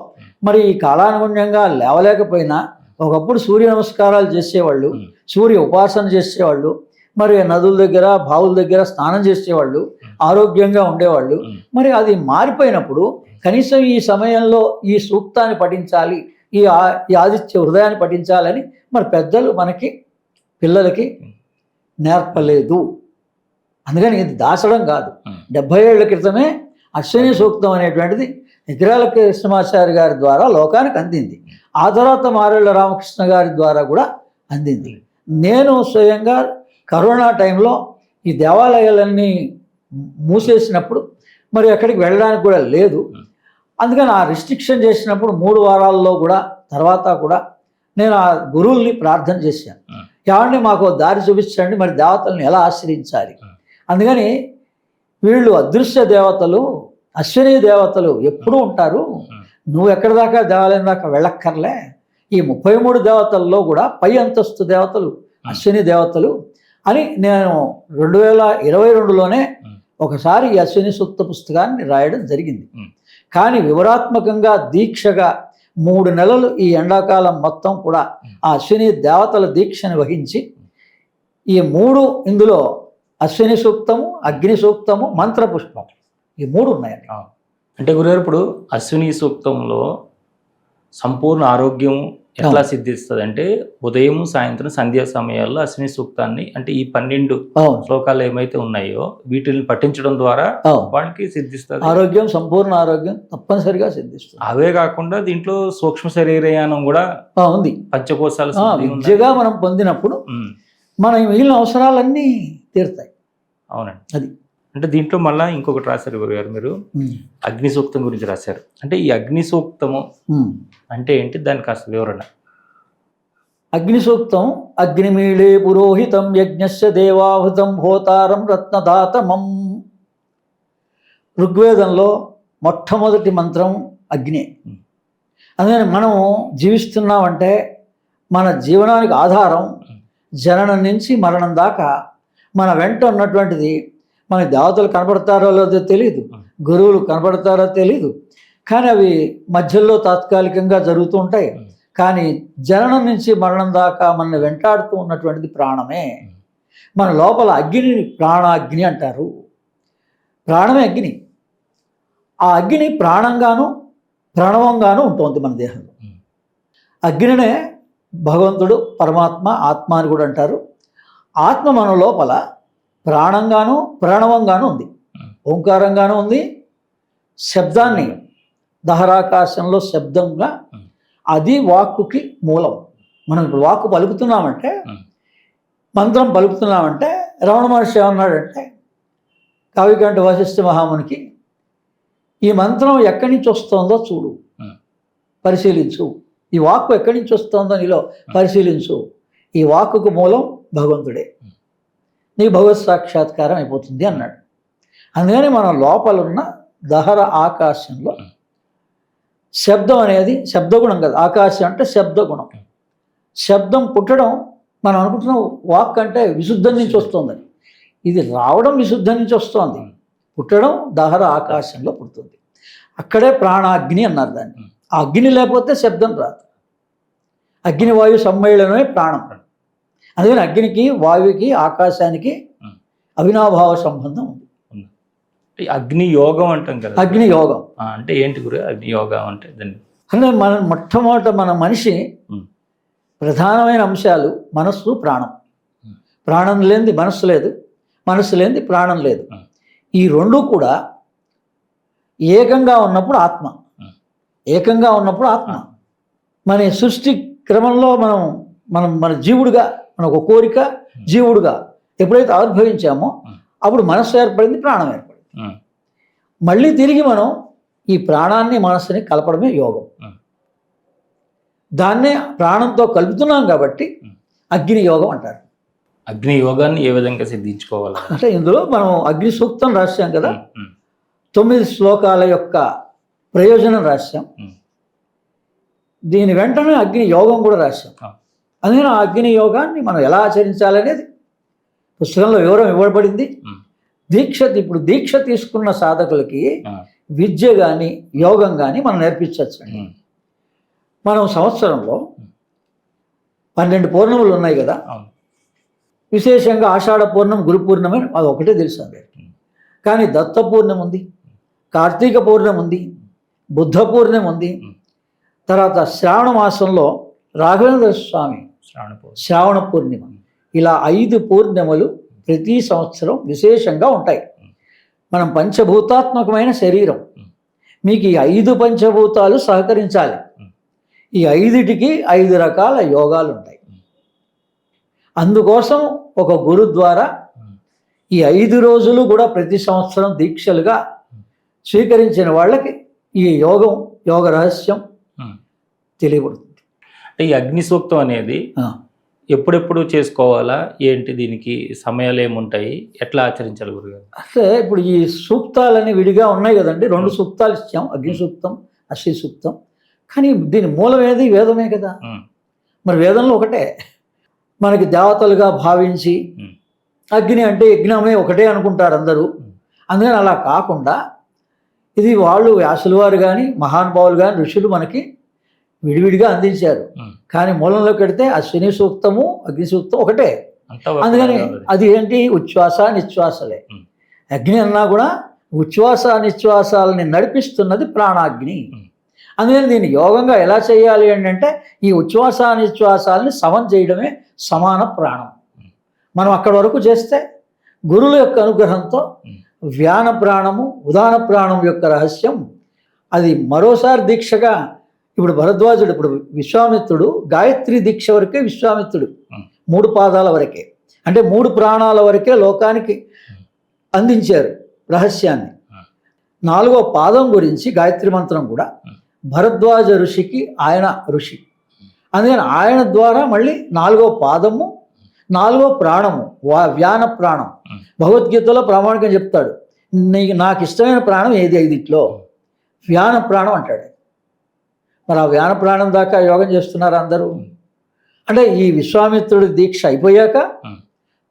Speaker 2: మరి ఈ కాలానుగుణ్యంగా లేవలేకపోయినా ఒకప్పుడు సూర్య నమస్కారాలు చేసేవాళ్ళు, సూర్య ఉపాసన చేసేవాళ్ళు, మరి నదుల దగ్గర బావుల దగ్గర స్నానం చేసేవాళ్ళు, ఆరోగ్యంగా ఉండేవాళ్ళు. మరి అది మారిపోయినప్పుడు కనీసం ఈ సమయంలో ఈ సూక్తాన్ని పఠించాలి, ఈ ఆదిత్య హృదయాన్ని పఠించాలని మరి పెద్దలు మనకి పిల్లలకి నేర్పలేదు. అందుకని ఇది దాచడం కాదు. 70 ఏళ్ల క్రితమే అశ్విని సూక్తం అనేటువంటిది ఎక్కిరాల కృష్ణమాచారి గారి ద్వారా లోకానికి అందింది. ఆ తర్వాత మారెళ్ళ రామకృష్ణ గారి ద్వారా కూడా అందింది. నేను స్వయంగా కరోనా టైంలో ఈ దేవాలయాలన్నీ మూసేసినప్పుడు మరి ఎక్కడికి వెళ్ళడానికి కూడా లేదు. అందుకని ఆ రిస్ట్రిక్షన్ చేసినప్పుడు 3 వారాల్లో కూడా తర్వాత కూడా నేను ఆ గురువుల్ని ప్రార్థన చేశాను, ఏమండి మాకు దారి చూపించండి, మరి దేవతలను ఎలా ఆశ్రయించాలి. అందుకని వీళ్ళు అదృశ్య దేవతలు, అశ్విని దేవతలు ఎప్పుడూ ఉంటారు, నువ్వు ఎక్కడి దాకా దేవాలయం దాకా వెళ్ళక్కర్లే. ఈ 33 దేవతల్లో కూడా పై అంతస్తు దేవతలు అశ్విని దేవతలు అని నేను 2022లోనే ఒకసారి ఈ అశ్విని సూక్త పుస్తకాన్ని రాయడం జరిగింది. కానీ వివరాత్మకంగా దీక్షగా 3 నెలలు ఈ ఎండాకాలం మొత్తం కూడా ఆ అశ్విని దేవతల దీక్షను వహించి ఈ 3 ఇందులో అశ్విని సూక్తము, అగ్ని సూక్తము, మంత్రపుష్పం, ఈ 3 ఉన్నాయండి.
Speaker 1: అంటే గురుగారు ఇప్పుడు అశ్విని సూక్తంలో సంపూర్ణ ఆరోగ్యం ఎట్లా సిద్ధిస్తుంది అంటే ఉదయం సాయంత్రం సంధ్యా సమయాల్లో అశ్విని సూక్తాన్ని అంటే ఈ 12
Speaker 2: అవును
Speaker 1: శ్లోకాలు ఏమైతే ఉన్నాయో వీటిని పఠించడం ద్వారా
Speaker 2: అవును
Speaker 1: వాళ్ళకి సిద్ధిస్తుంది.
Speaker 2: ఆరోగ్యం, సంపూర్ణ ఆరోగ్యం తప్పనిసరిగా సిద్ధిస్తుంది.
Speaker 1: అవే కాకుండా దీంట్లో సూక్ష్మ శరీరయానం కూడా
Speaker 2: ఉంది.
Speaker 1: పంచకోశాల శుద్ధి ఉంది.
Speaker 2: విద్యగా మనం పొందినప్పుడు మన మిగిలిన అవసరాలన్నీ తీరుతాయి.
Speaker 1: అవునండి.
Speaker 2: అది
Speaker 1: అంటే దీంట్లో మళ్ళీ ఇంకొకటి రాశారు గురుగారు, మీరు అగ్ని సూక్తం గురించి రాశారు. అంటే ఈ అగ్ని సూక్తము అంటే ఏంటి, దాని కాస్త వివరణ.
Speaker 2: అగ్ని సూక్తం అగ్నిమీళే పురోహితం యజ్ఞస్య దేవాహుతం హోతారం రత్నదాతమం. ఋగ్వేదంలో మొట్టమొదటి మంత్రం అగ్ని. అందుకని మనం జీవిస్తున్నామంటే మన జీవనానికి ఆధారం జననం నుంచి మరణం దాకా మన వెంట ఉన్నటువంటిది. మన దేవతలు కనపడతారో లేదో తెలియదు, గురువులు కనపడతారో తెలీదు, కానీ అవి మధ్యలో తాత్కాలికంగా జరుగుతూ ఉంటాయి. కానీ జననం నుంచి మరణం దాకా మన వెంటాడుతూ ఉన్నటువంటిది ప్రాణమే. మన లోపల అగ్నిని ప్రాణాగ్ని అంటారు. ప్రాణమే అగ్ని. ఆ అగ్ని ప్రాణంగాను ప్రణవంగాను ఉంటుంది మన దేహంలో. అగ్నినే భగవంతుడు, పరమాత్మ, ఆత్మ అని కూడా అంటారు. ఆత్మ మన లోపల ప్రాణంగాను ప్రణవంగాను ఉంది, ఓంకారంగాను ఉంది. శబ్దాన్ని దహరాకాశంలో శబ్దంగా, అది వాక్కుకి మూలం. మనం ఇప్పుడు వాక్కు పలుకుతున్నామంటే, మంత్రం పలుకుతున్నామంటే, రమణ మహర్షి ఏమన్నాడంటే కావ్యకంఠ వశిష్ఠ మహామునికి, ఈ మంత్రం ఎక్కడి నుంచి వస్తుందో చూడు, పరిశీలించు. ఈ వాక్కు ఎక్కడి నుంచి వస్తుందో నీలో పరిశీలించు. ఈ వాక్కుకు మూలం భగవంతుడే, నీ భగవత్ సాక్షాత్కారం అయిపోతుంది అన్నాడు. అందుకని మన లోపలున్న దహర ఆకాశంలో శబ్దం అనేది శబ్దగుణం కదా. ఆకాశం అంటే శబ్దగుణం. శబ్దం పుట్టడం మనం అనుకుంటున్నాం వాక్ అంటే విశుద్ధం నుంచి వస్తుందని. ఇది రావడం విశుద్ధం నుంచి వస్తుంది, పుట్టడం దహర ఆకాశంలో పుడుతుంది. అక్కడే ప్రాణాగ్ని అన్నారు దాన్ని. ఆ అగ్ని లేకపోతే శబ్దం రాదు. అగ్ని వాయు సమ్మేళనమే ప్రాణం. అందుకని అగ్నికి, వాయువుకి, ఆకాశానికి అవినాభావ సంబంధం ఉంది.
Speaker 1: అగ్ని యోగం అంటాం కదా.
Speaker 2: అగ్ని యోగం
Speaker 1: అంటే ఏంటి గురు అగ్ని యోగం అంటే? దాన్ని
Speaker 2: అంటే మొట్టమొదట మన మనిషి ప్రధానమైన అంశాలు మనస్సు, ప్రాణం. ప్రాణం లేనిది మనస్సు లేదు, మనస్సు లేనిది ప్రాణం లేదు. ఈ రెండు కూడా ఏకంగా ఉన్నప్పుడు ఆత్మ. ఏకంగా ఉన్నప్పుడు ఆత్మ. మన సృష్టి క్రమంలో మన జీవుడుగా, మనకు ఒక కోరిక జీవుడుగా ఎప్పుడైతే ఆవిర్భవించామో అప్పుడు మనస్సు ఏర్పడింది, ప్రాణం ఏర్పడింది. మళ్ళీ తిరిగి మనం ఈ ప్రాణాన్ని మనస్సుని కలపడమే యోగం. దాన్నే ప్రాణంతో కలుపుతున్నాం కాబట్టి అగ్ని యోగం అంటారు.
Speaker 1: అగ్ని యోగాన్ని ఏ విధంగా సిద్ధించుకోవాలి
Speaker 2: అంటే ఇందులో మనం అగ్ని సూక్తం రాశాం కదా, 9 శ్లోకాల యొక్క ప్రయోజనం రాశాం. దీని వెంటనే అగ్ని యోగం కూడా రాశాం. అందుకని ఆ అగ్ని యోగాన్ని మనం ఎలా ఆచరించాలనేది పుస్తకంలో వివరం ఇవ్వబడింది. ఇప్పుడు దీక్ష తీసుకున్న సాధకులకి విద్య కానీ యోగం కానీ మనం నేర్పించవచ్చు. మనం సంవత్సరంలో 12 పూర్ణములు ఉన్నాయి కదా. విశేషంగా ఆషాఢ పూర్ణం, గురు పూర్ణమి అది ఒకటే తెలుసు అందరికీ. కానీ దత్త పూర్ణం ఉంది, కార్తీక పూర్ణం ఉంది, బుద్ధ పూర్ణం ఉంది. తర్వాత శ్రావణ మాసంలో రాఘవేంద్ర స్వామి శ్రావణ పూర్ణిమ. ఇలా 5 పూర్ణిమలు ప్రతి సంవత్సరం విశేషంగా ఉంటాయి. మనం పంచభూతాత్మకమైన శరీరం. మీకు ఈ 5 పంచభూతాలు సహకరించాలి. ఈ 5టికి 5 రకాల యోగాలు ఉంటాయి. అందుకోసం ఒక గురు ద్వారా ఈ 5 రోజులు కూడా ప్రతి సంవత్సరం దీక్షలుగా స్వీకరించిన వాళ్ళకి ఈ యోగ రహస్యం తెలియబడుతుంది.
Speaker 1: ఈ అగ్ని సూక్తం అనేది ఎప్పుడెప్పుడు చేసుకోవాలా ఏంటి, దీనికి సమయాలు ఏముంటాయి, ఎట్లా ఆచరించాలి గురుగారు?
Speaker 2: అంటే ఇప్పుడు ఈ సూక్తాలని విడిగా ఉన్నాయి కదండి. 2 సూక్తాలు ఇచ్చాం, అగ్ని సూక్తం, అశ్వి సూక్తం. కానీ దీని మూలం ఏది? వేదమే కదా. మరి వేదంలో ఒకటే మనకి దేవతలుగా భావించి అగ్ని అంటే యజ్ఞమే ఒకటే అనుకుంటారు అందరూ. అందుకని అలా కాకుండా ఇది వాళ్ళు వ్యాసుల వారు కానీ మహానుభావులు కానీ ఋషులు మనకి విడివిడిగా అందించారు. కానీ మూలంలోకి వెడితే అశ్విని సూక్తము, అగ్ని సూక్తం ఒకటే. అందుకని అది ఏంటి? ఉచ్ఛ్వాస నిశ్వాసలే. అగ్ని అన్నా కూడా ఉచ్ఛ్వాస నిశ్వాసాలని నడిపిస్తున్నది ప్రాణాగ్ని. అందుకని దీన్ని యోగంగా ఎలా చేయాలి అంటే ఈ ఉచ్ఛ్వాసానిశ్వాసాలని సమం చేయడమే సమాన ప్రాణం. మనం అక్కడి వరకు చేస్తే గురువుల యొక్క అనుగ్రహంతో వ్యాన ప్రాణము ఉదాన ప్రాణం యొక్క రహస్యం అది మరోసారి దీక్షగా ఇప్పుడు భరద్వాజుడు, ఇప్పుడు విశ్వామిత్రుడు గాయత్రి దీక్ష వరకే విశ్వామిత్రుడు 3 పాదాల వరకే, అంటే 3 ప్రాణాల వరకే లోకానికి అందించారు రహస్యాన్ని. 4వ పాదం గురించి గాయత్రి మంత్రం కూడా భరద్వాజ ఋషికి ఆయన ఋషి, అందుకని ఆయన ద్వారా మళ్ళీ 4వ పాదము 4వ ప్రాణము వ్యాన ప్రాణం. భగవద్గీతలో ప్రామాణికం చెప్తాడు, నాకు ఇష్టమైన ప్రాణం ఏది 5 వ్యాన ప్రాణం అంటాడు. మరి ఆ వ్యాన ప్రాణం దాకా యోగం చేస్తున్నారు అందరూ. అంటే ఈ విశ్వామిత్రుడి దీక్ష అయిపోయాక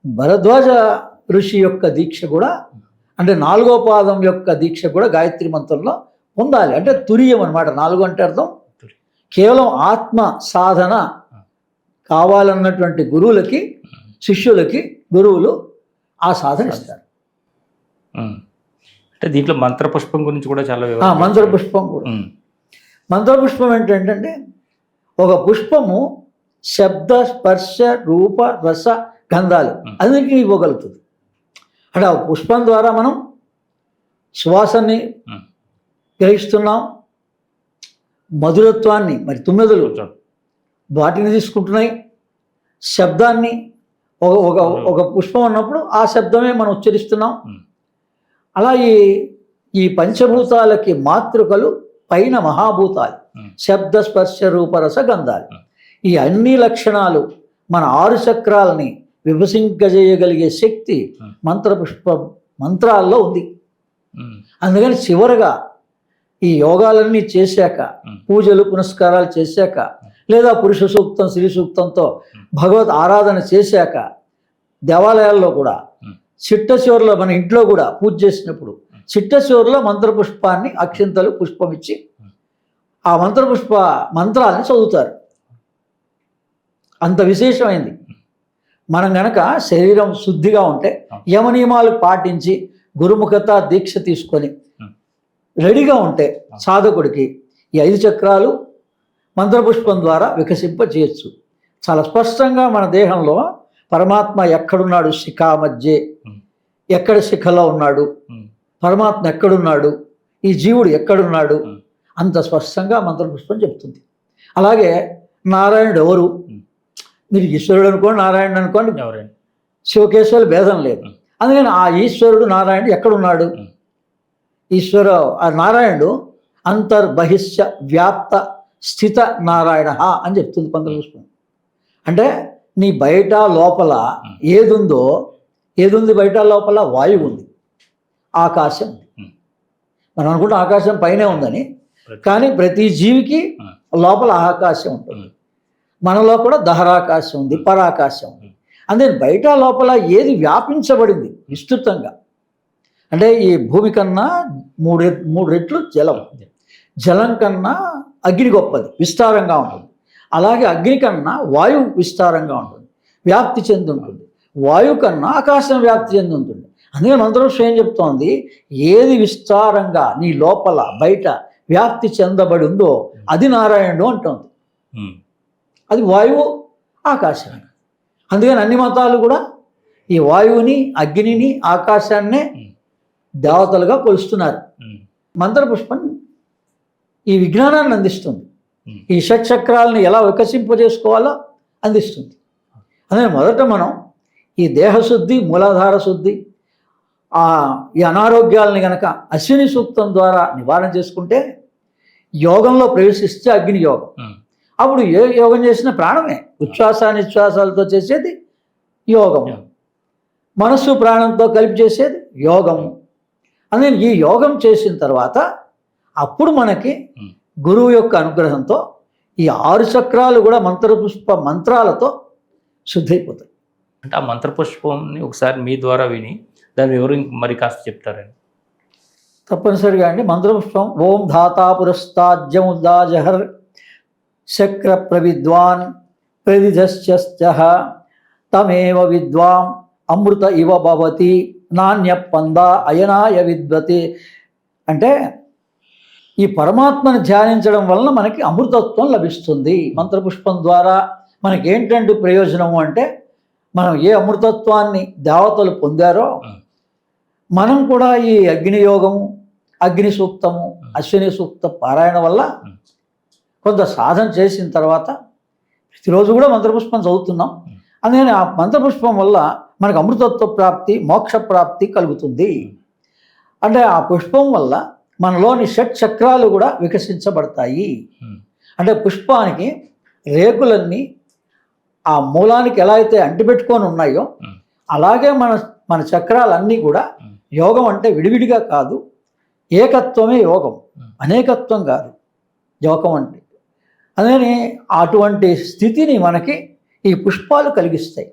Speaker 2: భరద్వాజ ఋషి యొక్క దీక్ష కూడా, అంటే 4వ పాదం యొక్క దీక్ష కూడా గాయత్రి మంత్రంలో పొందాలి. అంటే తురియం అనమాట. 4 అంటే అర్థం కేవలం ఆత్మ సాధన కావాలన్నటువంటి గురువులకి శిష్యులకి గురువులు ఆ సాధన ఇస్తారు.
Speaker 1: అంటే దీంట్లో మంత్రపుష్పం గురించి కూడా చాలా
Speaker 2: మంత్రపుష్పం కూడా. మంత్రపుష్పం ఏంటంటే ఒక పుష్పము శబ్ద స్పర్శ రూప రస గంధాలు అన్నింటినీ ఇవ్వగలుగుతుంది. అంటే ఆ పుష్పం ద్వారా మనం సువాసనని గ్రహిస్తున్నాం, మధురత్వాన్ని, మరి తుమ్మెదలు వాటిని తీసుకుంటున్నాయి, శబ్దాన్ని ఒక పుష్పం ఉన్నప్పుడు ఆ శబ్దమే మనం ఉచ్చరిస్తున్నాం. అలా ఈ పంచభూతాలకి మాతృకలు పైన మహాభూతాలు శబ్ద స్పర్శ రూపరస గంధాలు. ఈ అన్ని లక్షణాలు మన 6 చక్రాలని విభజింపజేయగలిగే శక్తి మంత్రపుష్పం మంత్రాల్లో ఉంది. అందుకని చివరగా ఈ యోగాలన్నీ చేశాక, పూజలు పునస్కారాలు చేశాక, లేదా పురుష సూక్తం స్త్రీ సూక్తంతో భగవద్ ఆరాధన చేశాక, దేవాలయాల్లో కూడా చిట్ట చివరిలో మన ఇంట్లో కూడా పూజ చేసినప్పుడు చిట్ట చివరిలో మంత్రపుష్పాన్ని అక్షింతలు పుష్పం ఇచ్చి ఆ మంత్రాలని చదువుతారు. అంత విశేషమైంది. మనం గనక శరీరం శుద్ధిగా ఉంటే యమనియమాలు పాటించి గురుముఖత దీక్ష తీసుకొని రెడీగా ఉంటే సాధకుడికి ఈ 5 చక్రాలు మంత్రపుష్పం ద్వారా వికసింపజేయచ్చు. చాలా స్పష్టంగా మన దేహంలో పరమాత్మ ఎక్కడున్నాడు, శిఖా మధ్య ఎక్కడ శిఖలో ఉన్నాడు, పరమాత్మ ఎక్కడున్నాడు, ఈ జీవుడు ఎక్కడున్నాడు, అంత స్పష్టంగా మంత్రపుష్పం చెప్తుంది. అలాగే నారాయణుడు ఎవరు, మీరు ఈశ్వరుడు అనుకోండి, నారాయణుడు అనుకోండి, శివకేశ్వరులు భేదం లేదు. అందుకని ఆ ఈశ్వరుడు నారాయణుడు ఎక్కడున్నాడు, ఆ నారాయణుడు అంతర్బహిష్య వ్యాప్త స్థిత నారాయణ అని చెప్తుంది మంత్రపుష్పం. అంటే నీ బయట లోపల ఏదుంది బయట లోపల వాయువు ఉంది, ఆకాశం ఉంది. మనం అనుకుంటే ఆకాశం పైనే ఉందని, కానీ ప్రతి జీవికి లోపల ఆకాశం ఉంటుంది. మనలో కూడా దహరాకాశం ఉంది, పరాకాశం ఉంది. అందుకని బయట లోపల ఏది వ్యాపించబడింది విస్తృతంగా, అంటే ఈ భూమి కన్నా 3 రెట్లు జలం, జలం కన్నా అగ్ని గొప్పది, విస్తారంగా ఉంటుంది. అలాగే అగ్ని కన్నా వాయువు విస్తారంగా ఉంటుంది, వ్యాప్తి చెంది ఉంటుంది. వాయువు కన్నా ఆకాశం వ్యాప్తి చెంది ఉంటుంది. అందుకని మంత్రపుష్పం ఏం చెప్తోంది, ఏది విస్తారంగా నీ లోపల బయట వ్యాప్తి చెందబడి ఉందో అది నారాయణుడు అంటుంది. అది వాయువు, ఆకాశం. అందుకని అన్ని మతాలు కూడా ఈ వాయువుని, అగ్నిని, ఆకాశాన్నే దేవతలుగా కొలుస్తున్నారు. మంత్రపుష్పం ఈ విజ్ఞానాన్ని అందిస్తుంది, ఈ షట్చక్రాలని ఎలా వికసింపజేసుకోవాలో అందిస్తుంది. అందుకని మొదట మనం ఈ దేహశుద్ధి, మూలాధార శుద్ధి, ఈ అనారోగ్యాలని కనుక అశ్విని సూక్తం ద్వారా నివారణ చేసుకుంటే యోగంలో ప్రవేశిస్తే అగ్ని యోగం. అప్పుడు ఏ యోగం చేసిన ప్రాణమే, ఉచ్ఛ్వాసానిశ్వాసాలతో చేసేది యోగము, మనస్సు ప్రాణంతో కలిపి చేసేది యోగము. అందుకని ఈ యోగం చేసిన తర్వాత అప్పుడు మనకి గురువు యొక్క అనుగ్రహంతో ఈ 6 చక్రాలు కూడా మంత్రపుష్ప మంత్రాలతో శుద్ధైపోతాయి.
Speaker 1: అంటే ఆ మంత్రపుష్పంని ఒకసారి మీ ద్వారా విని దాని వివరం మరి కాస్త చెప్తారండి.
Speaker 2: తప్పనిసరిగా అండి. మంత్రపుష్పం ఓం ధాతా పురస్తాజ్యముదాజహర్ శక్ర ప్రవిద్వాన్ ప్రవిధశ్చ తమేవ విద్వాం అమృత ఇవ భవతి నాణ్య పంద అయనాయ విద్వతి. అంటే ఈ పరమాత్మను ధ్యానించడం వలన మనకి అమృతత్వం లభిస్తుంది. మంత్రపుష్పం ద్వారా మనకి ఏంటంటే ప్రయోజనము అంటే, మనం ఏ అమృతత్వాన్ని దేవతలు పొందారో మనం కూడా ఈ అగ్నియోగము, అగ్ని సూక్తము, అశ్విని సూక్త పారాయణ వల్ల కొంత సాధన చేసిన తర్వాత ప్రతిరోజు కూడా మంత్రపుష్పం చదువుతున్నాం. అందుకని ఆ మంత్రపుష్పం వల్ల మనకు అమృతత్వ ప్రాప్తి, మోక్ష ప్రాప్తి కలుగుతుంది. అంటే ఆ పుష్పం వల్ల మనలోని షట్ చక్రాలు కూడా వికసించబడతాయి. అంటే పుష్పానికి రేకులన్నీ ఆ మూలానికి ఎలా అయితే అంటిపెట్టుకొని ఉన్నాయో అలాగే మన చక్రాలన్నీ కూడా, యోగం అంటే విడివిడిగా కాదు, ఏకత్వమే యోగం, అనేకత్వం కాదు యోగం అంటే. అందుకని అటువంటి స్థితిని మనకి ఈ పుష్పాలు కలిగిస్తాయి.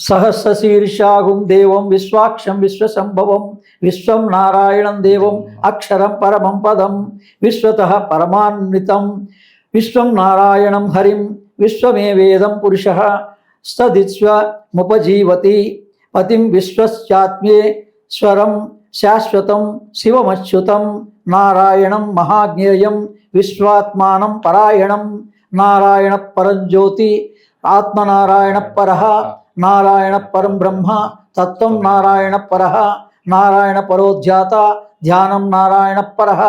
Speaker 2: సహస్రశీర్షాహుం దేవం విశ్వాక్షం విశ్వసంభవం విశ్వం నారాయణం దేవం అక్షరం పరమం పదం విశ్వతః పరమాన్వితం విశ్వం నారాయణం హరిం విశ్వమే వేదం పురుషః స్తదిత్స్వముపజీవతి పతిం విశ్వస్యాత్మ్యే స్వరం శాశ్వతం శివమచ్యుతం నారాయణం మహాజ్ఞేయం విశ్వాత్మానం పరాయణం నారాయణ పరంజ్యోతి ఆత్మనారాయణ పరః నారాయణ పరం బ్రహ్మ తత్వం నారాయణ పరః నారాయణ పరోధ్యాత ధ్యానం నారాయణ పరః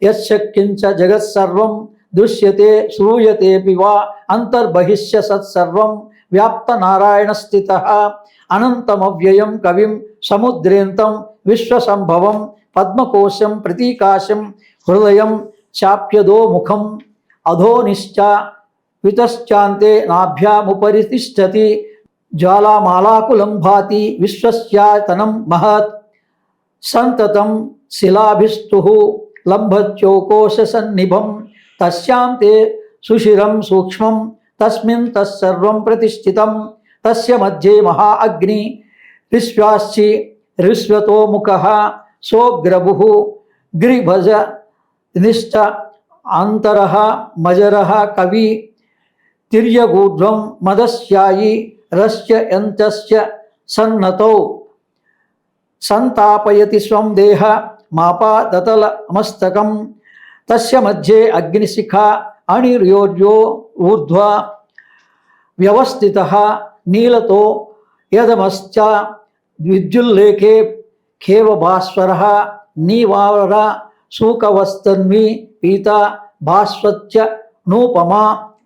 Speaker 2: యశ్శక్కించ జగత్సర్వం దృశ్యతే శ్రూయతేపి వా అంతర్బహిష్య సత్సర్వం వ్యాప్త నారాయణ స్థితః అనంతమవ్యయం కవిం సముద్రేంతం విశ్వసంభవం పద్మకోశం ప్రతీకాశం హృదయం చాప్యదో ముఖం అధోనిశ్చ వితశ్చాంతే నాభ్యాముపరి తిష్టతి జ్వాలామాలాకులం భాతి విశ్వస్యాతనం మహత్ సంతతం శిలాభిస్తుః లంభత్యోకోశ సన్నిభం తస్యాం తే సుషిరం సూక్ష్మం తస్మిన్ తస్సర్వం ప్రతిష్ఠితం తస్య మధ్యే మహా అగ్ని విశ్వాశ్చి రిశ్వతో ముఖః సోగ్రభుః గిరిభజ నిష్ట అంతరః మజరః కవి తిర్యగూఢ్వం మదస్యాయి రస్య యంతస్య సన్నతౌ సంతాపయతి స్వం దేహ మాపాదతల మస్తకం తస్య మధ్యే అగ్నిశిఖ అనిర్యోర్యో ఊర్ధ్వ వ్యవస్థితః నీలతో యదమశ్చ విద్యుల్లేఖే ఖేవభాస్వరః నీవార శూకవస్తన్వి పీత భాస్వచ్చ నూపమా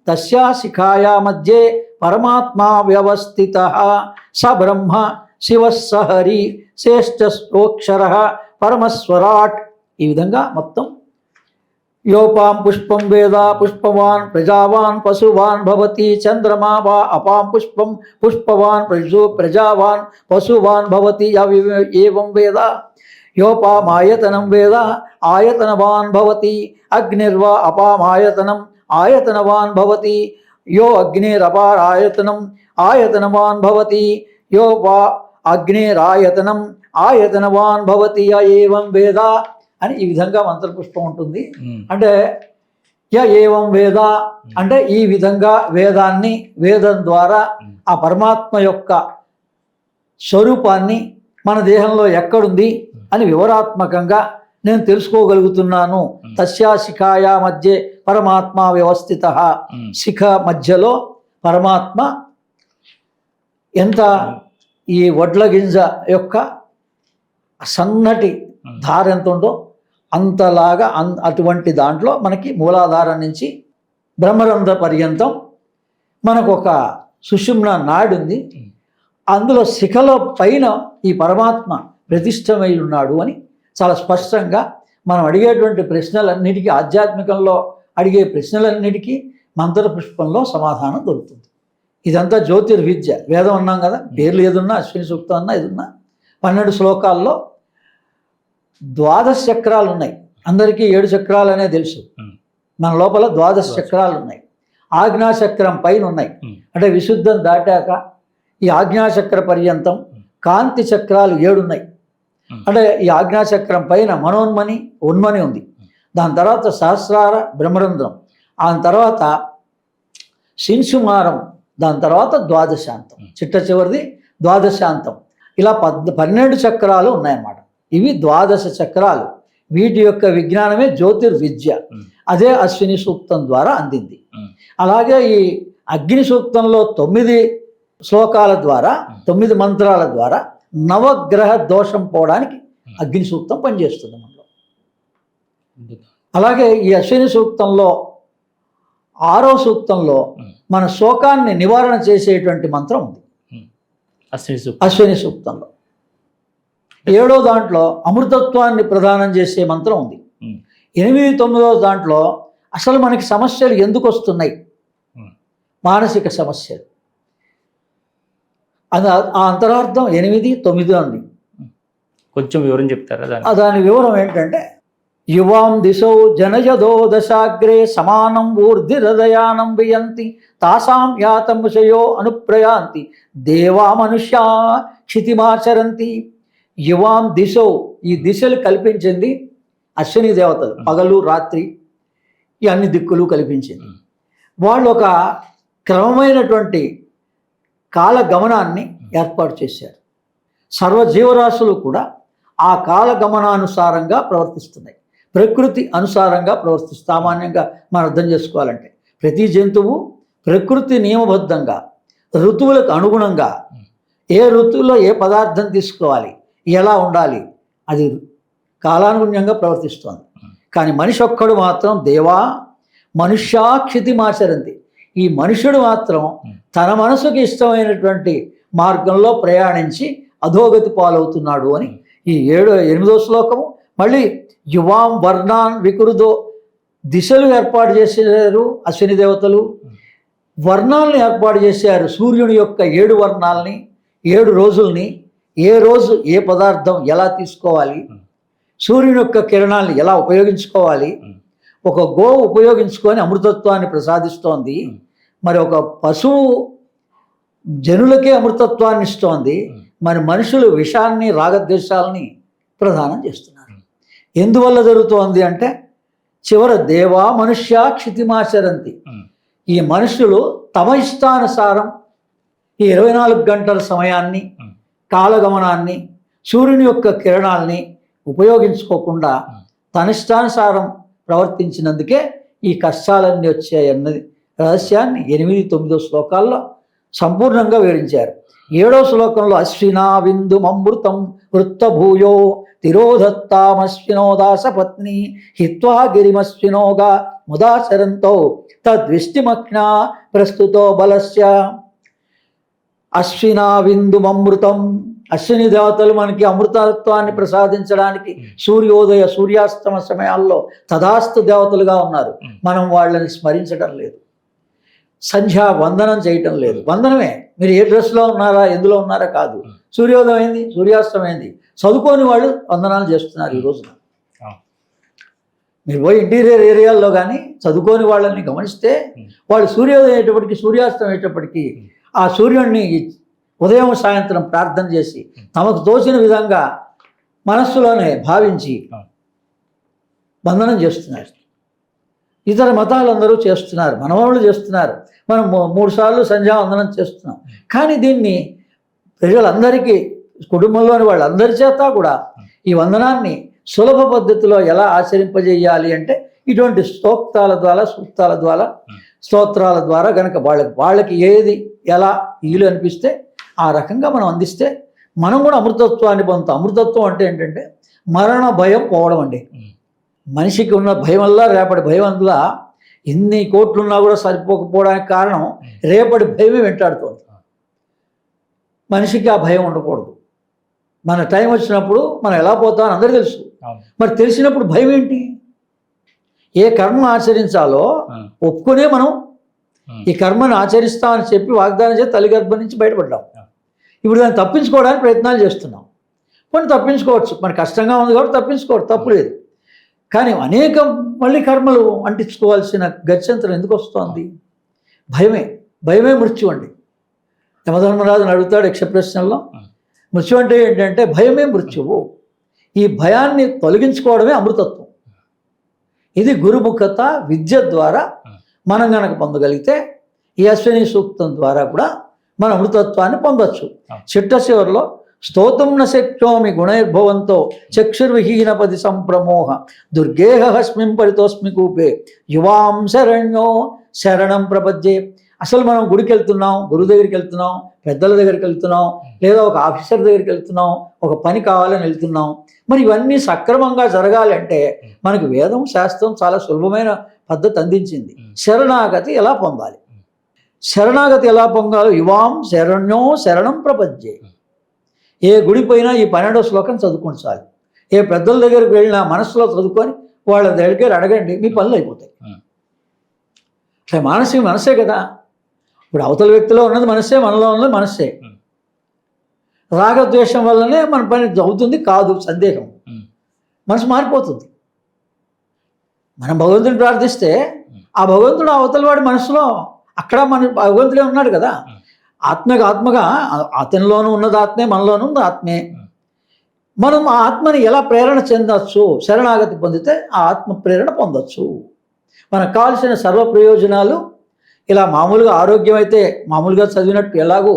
Speaker 2: తస్యా శిఖాయా మధ్యే పరమాత్మా వ్యవస్థితః స బ్రహ్మ శివః స హరి శ్రేష్ఠోక్షరః పరమస్వరాట్. ఈ విధంగా మొత్తం యోపాం పుష్పం వేద పుష్పవాన్ ప్రజావాన్ పశువాన్ భవతి చంద్రమా వా అపాం పుష్పం పుష్పవాన్ ప్రజావాన్ పశువాన్ భవతి ఏవం వేద యోపామాయతనం వేద ఆయతనవాన్ భవతి అగ్నిర్వా అపామాయతనం ఆయతనవాన్ భవతి యో అగ్నిరపారాయతనం ఆయతనవాన్ భవతి యో వా అగ్నిరాయతనం ఆయతనవాన్ భవతి ఏవం వేద అని ఈ విధంగా మంత్రపుష్పం ఉంటుంది. అంటే ఏవం వేద అంటే ఈ విధంగా వేదాన్ని, వేదం ద్వారా ఆ పరమాత్మ యొక్క స్వరూపాన్ని మన దేహంలో ఎక్కడుంది అని వివరాత్మకంగా నేను తెలుసుకోగలుగుతున్నాను. తస్యా శిఖాయా మధ్య పరమాత్మ వ్యవస్థిత. శిఖ మధ్యలో పరమాత్మ ఎంత ఈ వడ్ల గింజ యొక్క సన్నటి ధార ఎంత ఉందో అంతలాగా అటువంటి దాంట్లో మనకి మూలాధారం నుంచి బ్రహ్మరంధ్ర పర్యంతం మనకు ఒక సుషుమ్న నాడి ఉంది. అందులో శిఖలో పైన ఈ పరమాత్మ ప్రతిష్టమై ఉన్నాడు అని చాలా స్పష్టంగా మనం అడిగేటువంటి ప్రశ్నలన్నిటికీ, ఆధ్యాత్మికంలో అడిగే ప్రశ్నలన్నిటికీ మంత్రపుష్పంలో సమాధానం దొరుకుతుంది. ఇదంతా జ్యోతిర్విద్య. వేదం అన్నాం కదా, పేర్లు ఏదున్నా, అశ్విని సూక్తం అన్నా ఏదున్నా 12 శ్లోకాల్లో 12 చక్రాలు ఉన్నాయి. అందరికీ 7 చక్రాలు అనే తెలుసు. మన లోపల 12 చక్రాలు ఉన్నాయి. ఆజ్ఞాచక్రం పైన ఉన్నాయి. అంటే విశుద్ధం దాటాక ఈ ఆజ్ఞాచక్ర పర్యంతం కాంతి చక్రాలు 7 ఉన్నాయి. అంటే ఈ ఆజ్ఞాచక్రం పైన మనోన్మని, ఉన్మని ఉంది. దాని తర్వాత సహస్రార బ్రహ్మరంధ్రం, దాని తర్వాత శింశుమారం, దాని తర్వాత ద్వాదశాంతం, చిట్ట చివరిది ద్వాదశాంతం. ఇలా 12 చక్రాలు ఉన్నాయన్నమాట. ఇవి 12 చక్రాలు. వీటి యొక్క విజ్ఞానమే జ్యోతిర్విద్య. అదే అశ్విని సూక్తం ద్వారా అందింది. అలాగే ఈ అగ్ని సూక్తంలో 9 శ్లోకాల ద్వారా 9 మంత్రాల ద్వారా నవగ్రహ దోషం పోవడానికి అగ్ని సూక్తం పనిచేస్తుంది మనలో. అలాగే ఈ అశ్విని సూక్తంలో 6వ సూక్తంలో మన శోకాన్ని నివారణ చేసేటువంటి మంత్రం ఉంది అశ్విని సూక్తంలో. 7వ దాంట్లో అమృతత్వాన్ని ప్రదానం చేసే మంత్రం ఉంది. 8, 9వ దాంట్లో అసలు మనకి సమస్యలు ఎందుకు వస్తున్నాయి, మానసిక సమస్యలు, అది ఆ అంతరార్థం 8, 9 ఉంది.
Speaker 1: కొంచెం వివరం చెప్తారా?
Speaker 2: దాని వివరం ఏంటంటే, యువాం దిశో జనయదో దశాగ్రే సమానం ఊర్ధిరదయానం వియంతి తాసాం యాతం విషయో అనుప్రయాంతి దేవా మనుష్యా క్షితిమాచరంతి. యువాం దిశో, ఈ దిశలు కల్పించింది అశ్విని దేవతలు. పగలు రాత్రి ఈ అన్ని దిక్కులు కల్పించింది. వాళ్ళు ఒక క్రమమైనటువంటి కాల గమనాన్ని ఏర్పాటు చేశారు. సర్వజీవరాశులు కూడా ఆ కాల గమనానుసారంగా ప్రవర్తిస్తున్నాయి, ప్రకృతి అనుసారంగా ప్రవర్తిస్తుంది. సామాన్యంగా మనం అర్థం చేసుకోవాలంటే ప్రతి జంతువు ప్రకృతి నియమబద్ధంగా ఋతువులకు అనుగుణంగా ఏ ఋతువులో ఏ పదార్థం తీసుకోవాలి, ఎలా ఉండాలి, అది కాలానుగుణ్యంగా ప్రవర్తిస్తోంది. కానీ మనిషి ఒక్కడు మాత్రం దేవా మనుష్యా క్షితిమాచరంతి. ఈ మనుషుడు మాత్రం తన మనసుకి ఇష్టమైనటువంటి మార్గంలో ప్రయాణించి అధోగతి పాలవుతున్నాడు అని ఈ 8వ శ్లోకము. మళ్ళీ యువాం వర్ణాన్ వికృదో, దిశలు ఏర్పాటు చేశారు అశ్విని దేవతలు, వర్ణాలను ఏర్పాటు చేశారు. సూర్యుని యొక్క 7 వర్ణాలని, 7 రోజుల్ని, ఏ రోజు ఏ పదార్థం ఎలా తీసుకోవాలి, సూర్యుని యొక్క కిరణాలను ఎలా ఉపయోగించుకోవాలి. ఒక గోవు ఉపయోగించుకొని అమృతత్వాన్ని ప్రసాదిస్తోంది, మరి ఒక పశువు జనులకే అమృతత్వాన్ని ఇస్తోంది, మరి మనుషులు విషాన్ని రాగద్వేషాలని ప్రదానం చేస్తున్నారు. ఎందువల్ల జరుగుతోంది అంటే, చివర దేవా మనుష్య క్షితిమాచరంతి. ఈ మనుషులు తమ ఇష్టానుసారం ఈ 24 గంటల సమయాన్ని, కాలగమనాన్ని, సూర్యుని యొక్క కిరణాలని ఉపయోగించుకోకుండా తన ఇష్టానుసారం ప్రవర్తించినందుకే ఈ కష్టాలన్నీ వచ్చాయన్నది రహస్యాన్ని 8, 9 శ్లోకాల్లో సంపూర్ణంగా వివరించారు. 7వ శ్లోకంలో అశ్వినా విందుమమృతం వృత్తభూయో తిరోధత్తామశ్వినో దాసపత్ని హిత్వా గిరిమశ్వినోగా ముదాచరంతో తద్విష్టిమక్నా ప్రస్తుతో బలస్య. అశ్వినా విందుమమృతం, అశ్విని దేవతలు మనకి అమృతత్వాన్ని ప్రసాదించడానికి సూర్యోదయ సూర్యాస్తమ సమయాల్లో తదాస్తు దేవతలుగా ఉన్నారు. మనం వాళ్ళని స్మరించడం లేదు, సంధ్యా వందనం చేయటం లేదు. వందనమే, మీరు ఏ డ్రెస్లో ఉన్నారా, ఎందులో ఉన్నారా కాదు. సూర్యోదయం అయింది, సూర్యాస్తమం అయింది, చదువుకోని వాళ్ళు వందనాలు చేస్తున్నారు ఈ రోజున. మీరు పోయి ఇంటీరియర్ ఏరియాల్లో కానీ చదువుకోని వాళ్ళని గమనిస్తే వాళ్ళు సూర్యోదయం అయ్యేటప్పటికి, సూర్యాస్తం అయ్యేటప్పటికి ఆ సూర్యుడిని ఉదయం సాయంత్రం ప్రార్థన చేసి తమకు తోచిన విధంగా మనస్సులోనే భావించి వందనం చేస్తున్నారు. ఇతర మతాలందరూ చేస్తున్నారు, మనవాళ్ళు చేస్తున్నారు, మనం 3 సార్లు సంధ్యావందనం చేస్తున్నాం. కానీ దీన్ని ప్రజలందరికీ, కుటుంబంలోని వాళ్ళందరి చేత కూడా ఈ వందనాన్ని సులభ పద్ధతిలో ఎలా ఆచరింపజేయాలి అంటే ఇటువంటి స్తోక్తాల ద్వారా, సూక్తాల ద్వారా, స్తోత్రాల ద్వారా కనుక వాళ్ళకి ఏది ఎలా వీలు అనిపిస్తే ఆ రకంగా మనం అందిస్తే మనం కూడా అమృతత్వాన్ని పొందుతాం. అమృతత్వం అంటే ఏంటంటే మరణ భయం పోవడం అండి. మనిషికి ఉన్న భయం వల్ల, రేపటి భయం వల్ల ఎన్ని కోట్లున్నా కూడా సరిపోకపోవడానికి కారణం రేపటి భయమే వెంటాడుతోంది. మనిషికి ఆ భయం ఉండకూడదు. మన టైం వచ్చినప్పుడు మనం ఎలా పోతామని అందరికీ తెలుసు. మరి తెలిసినప్పుడు భయం ఏంటి? ఏ కర్మ ఆచరించాలో ఒప్పుకునే మనం ఈ కర్మను ఆచరిస్తామని చెప్పి వాగ్దానం చేసి తల్లి గర్భం నుంచి బయటపడ్డాం. ఇప్పుడు దాన్ని తప్పించుకోవడానికి ప్రయత్నాలు చేస్తున్నాం. కొన్ని తప్పించుకోవచ్చు, మన కష్టంగా ఉంది కాబట్టి తప్పించుకోవచ్చు, తప్పులేదు. కానీ అనేక మళ్ళీ కర్మలు అంటించుకోవాల్సిన గత్యంతరం ఎందుకు వస్తుంది? భయమే మృత్యు అండి. యమధర్మరాజుని అడుగుతాడు యక్షప్రశ్నల్లో, మృత్యు అంటే ఏంటంటే భయమే మృత్యువు. ఈ భయాన్ని తొలగించుకోవడమే అమృతత్వం. ఇది గురుముఖత విద్య ద్వారా మనం గనక పొందగలిగితే ఈ అశ్విని సూక్తం ద్వారా కూడా మన అమృతత్వాన్ని పొందొచ్చు. చిట్ట చివరిలో స్తోతుం న శక్నోమి గుణైర్భవంతో చక్షుర్విహీనపది సంప్రమోహ దుర్గేహ హస్మిం పరితోస్మి కూపే యువాం శరణ్యో శరణం ప్రపద్యే. అసలు మనం గుడికి వెళ్తున్నాం, గురువు దగ్గరికి వెళ్తున్నాం, పెద్దల దగ్గరికి వెళ్తున్నాం, లేదా ఒక ఆఫీసర్ దగ్గరికి వెళ్తున్నాం, ఒక పని కావాలని వెళ్తున్నాం. మరి ఇవన్నీ సక్రమంగా జరగాలి అంటే మనకు వేదం శాస్త్రం చాలా సులభమైన పద్ధతి అందించింది. శరణాగతి ఎలా పొందాలి, శరణాగతి ఎలా పొందాలో యువాం శరణ్యో శరణం ప్రపద్యే. ఏ గుడి పోయినా ఈ 12వ శ్లోకం చదువుకోండి చాలు. ఏ పెద్దల దగ్గరికి వెళ్ళినా మనసులో చదువుకొని వాళ్ళ దగ్గర అడగండి, మీ పనులు అయిపోతాయి. అట్లా మనసే కదా. ఇప్పుడు అవతల వ్యక్తిలో ఉన్నది మనసే, మనలో ఉన్నది మనసే. రాగద్వేషం వల్లనే మన పని అవుతుంది కాదు సందేహం. మనసు మారిపోతుంది. మనం భగవంతుని ప్రార్థిస్తే ఆ భగవంతుడు అవతల వాడి మనసులో అక్కడ మన భగవంతుడే ఉన్నాడు కదా. ఆత్మగా అతనిలోనూ ఉన్నది ఆత్మే, మనలోనూ ఉంది ఆత్మే. మనం ఆ ఆత్మని ఎలా ప్రేరణ చెందవచ్చు, శరణాగతి పొందితే ఆ ఆత్మ ప్రేరణ పొందొచ్చు. మనకు కావాల్సిన సర్వ ప్రయోజనాలు ఇలా మామూలుగా ఆరోగ్యం అయితే మామూలుగా చదివినట్టు ఎలాగూ